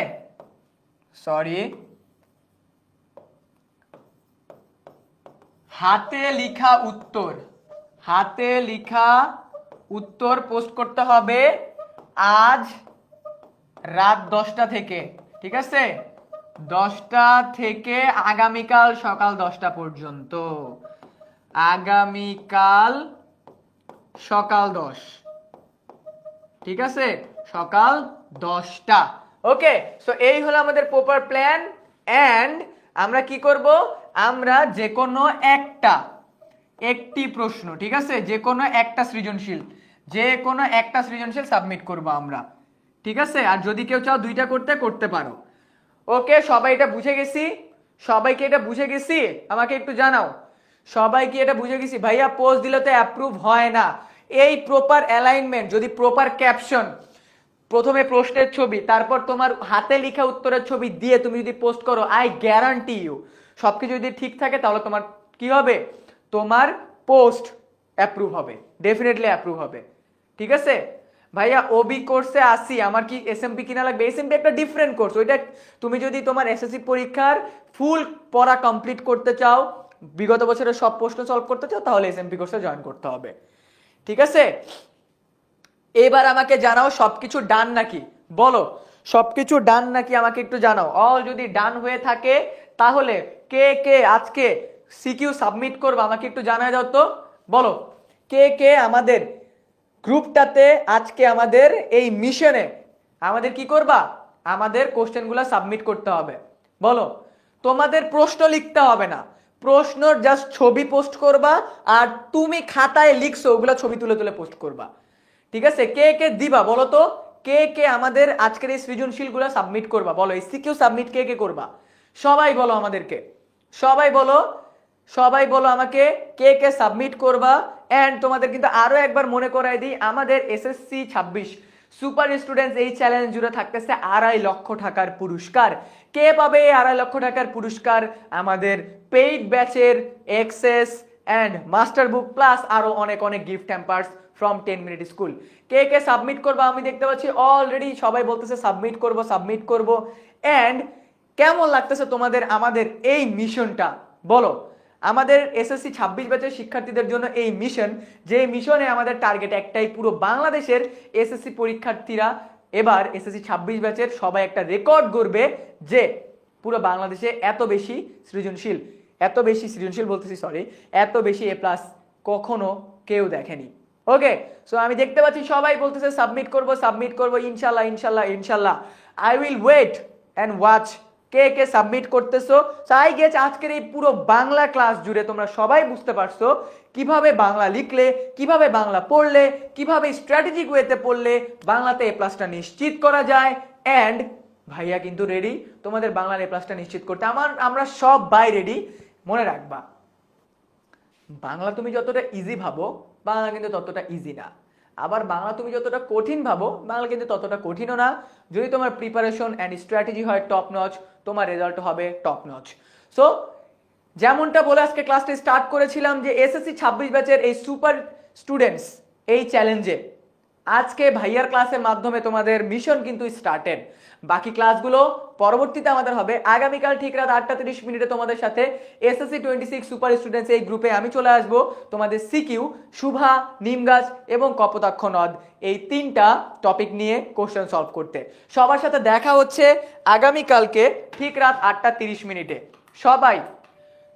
হাতে লেখা উত্তর পোস্ট করতে হবে আজ রাত 10টা থেকে। ঠিক আছে, 10টা থেকে আগামীকাল সকাল 10টা পর্যন্ত, আগামীকাল সকাল 10, ঠিক আছে, সকাল 10টা। ওকে, সো এই হলো আমাদের প্রপার প্ল্যান। এন্ড আমরা কি করব, আমরা যে কোনো একটি প্রশ্ন, ঠিক আছে, যে কোনো একটা সৃজনশীল সাবমিট করব আমরা। ঠিক আছে, আর যদি কেউ চাও 2টা করতে পারো। ওকে, সবাইকে এটা বুঝে গেছি আমাকে একটু জানাও সবাই কি এটা বুঝে গেছি? ভাইয়া পোস্ট দিলে তো অ্যাপ্রুভ হয় না। এই প্রপার অ্যালাইনমেন্ট, যদি প্রপার ক্যাপশন, প্রথমে প্রশ্নের ছবি, তারপর তোমার হাতে লেখা উত্তরের ছবি দিয়ে তুমি যদি পোস্ট করো, আই গ্যারান্টি ইউ সবকিছু যদি ঠিক থাকে তাহলে তোমার কি হবে, তোমার পোস্ট অ্যাপ্রুভ হবে, ডেফিনেটলি অ্যাপ্রুভ হবে। ঠিক আছে ভাইয়া ওবি কোর্সে আসি, আমার কি এসএমপি কিনা লাগবে? এসএমপি একটা ডিফারেন্ট কোর্স, ওইটা তুমি যদি তোমার এসএসসি পরীক্ষার ফুল পড়া কমপ্লিট করতে চাও, বিগত বছরের সব প্রশ্ন সলভ করতে চাও, তাহলে এসএমপি কোর্সে জয়েন করতে হবে। ঠিক আছে, এবার আমাকে জানাও সবকিছু ডান নাকি, বলো সবকিছু ডান নাকি আমাকে একটু জানাও। অল যদি ডান হয়ে থাকে তাহলে কে কে আজকে সিকিউ সাবমিট করবে আমাকে একটু জানায় দাও তো। বলো কে কে আমাদের গ্রুপটাতে আজকে আমাদের এই মিশনে আমাদের কি করবা, আমাদের কোশ্চেনগুলো সাবমিট করতে হবে। বলো, তোমাদের প্রশ্ন লিখতে হবে না, প্রশ্ন জাস্ট ছবি পোস্ট করবা, আর তুমি খাতায় লিখছো ওগুলা ছবি তুলে তুলে পোস্ট করবা। ঠিক আছে, কে কে দিবা বলো তো, কে কে আমাদের আজকের এই সৃজনশীল গুলা সাবমিট করবা? বলো এই সিকিউ সাবমিট কে কে করবা, সবাই বলো আমাদেরকে, সবাই বলো, সবাই বলো আমাকে কে কে সাবমিট করবা। এন্ড তোমাদের কিন্তু আরো একবার মনে করাই দিই, আমাদের এসএসসি 26 সুপার স্টুডেন্টস এই চ্যালেঞ্জ জুড়ে থাকতেছে 2.5 লক্ষ টাকার পুরস্কার। কে পাবে এই 2.5 লক্ষ টাকার পুরস্কার? আমাদের পেইড ব্যাচের access and master book plus আরো অনেক অনেক gift hampers from 10 Minute School. কে কে সাবমিট করবা আমি দেখতে পাচ্ছি অলরেডি সবাই বলতেছে সাবমিট করব সাবমিট করব। এন্ড কেমন লাগতেছে তোমাদের আমাদের এই মিশনটা? বলো, আমাদের এসএসসি 26 ব্যাচের শিক্ষার্থীদের জন্য এই মিশন, যে মিশনে আমাদের টার্গেট একটাই, পুরো বাংলাদেশের এসএসসি পরীক্ষার্থীরা এবার এসএসসি 26 ব্যাচের সবাই একটা রেকর্ড গড়বে যে পুরো বাংলাদেশে এত বেশি সৃজনশীল, এত বেশি সৃজনশীল বলতেছি সরি, এত বেশি এ প্লাস কখনো কেউ দেখেনি। ওকে, সো আমি দেখতে পাচ্ছি সবাই বলতেছে সাবমিট করব ইনশাল্লাহ ইনশাল্লাহ ইনশাল্লাহ। I will wait and watch কে কে সাবমিট করতেছো। আই গেস আজকের এই পুরো বাংলা ক্লাস জুড়ে তোমরা সবাই বুঝতে পারছো কিভাবে বাংলা লিখলে, কিভাবে বাংলা পড়লে, কিভাবে স্ট্র্যাটেজিক ওয়েতে পড়লে বাংলাতে এ প্লাসটা নিশ্চিত করা যায়। এন্ড ভাইয়া কিন্তু রেডি তোমাদের বাংলার এ প্লাসটা নিশ্চিত করতে, আমরা সবাই রেডি। মনে রাখবা, বাংলা তুমি যতটা ইজি ভাবো বাংলা কিন্তু ততটা ইজি না, আবার বাংলা তুমি যতটা কঠিন ভাবো বাংলা কিন্তু ততটা কঠিনও না। যদি তোমার প্রিপারেশন অ্যান্ড স্ট্র্যাটেজি হয় টপ নচ, তোমার রেজাল্ট হবে টপ নচ। সো যেমনটা বলে আজকে ক্লাসটা স্টার্ট করেছিলাম যে এসএসসি 26 ব্যাচের এই সুপার স্টুডেন্টস এই চ্যালেঞ্জে আজকে ভাইয়ার ক্লাসের মাধ্যমে তোমাদের মিশন কিন্তু স্টার্টেড। বাকি ক্লাসগুলো পরবর্তীতে আমাদের হবে আগামীকাল ঠিক রাত 8:30 তোমাদের সাথে এসএসসি 26 সুপার স্টুডেন্টস এই গ্রুপে আমি চলে আসব তোমাদের সিকিউ, শুভা, নিমগাছ এবং কপোতাক্ষ নদ এই 3টা টপিক নিয়ে কোশ্চেন সলভ করতে। সবার সাথে দেখা হচ্ছে আগামীকালকে ঠিক রাত 8:30। সবাই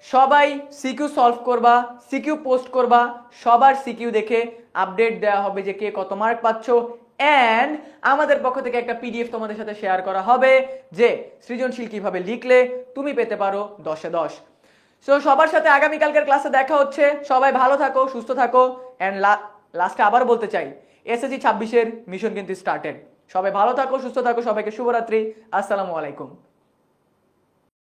সবাই সিকিউ সলভ করবা, সিকিউ পোস্ট করবা, সবার সিকিউ দেখে আপডেট দেওয়া হবে যে কে কত মার্ক পাচ্ছ। এন্ড আমাদের পক্ষ থেকে একটা পিডিএফ তোমাদের সাথে শেয়ার করা হবে যে সৃজনশীল কিভাবে লিখলে তুমি পেতে পারো 10-এ 10। সো সবার সাথে আগামীকালকের ক্লাসে দেখা হচ্ছে। সবাই ভালো থাকো, সুস্থ থাকো। এন্ড লাস্টে আবার বলতে চাই এসএসসি 26 এর মিশন কিন্তু স্টার্টেড। সবাই ভালো থাকো, সুস্থ থাকো, সবাইকে শুভরাত্রি, আসসালামু আলাইকুম।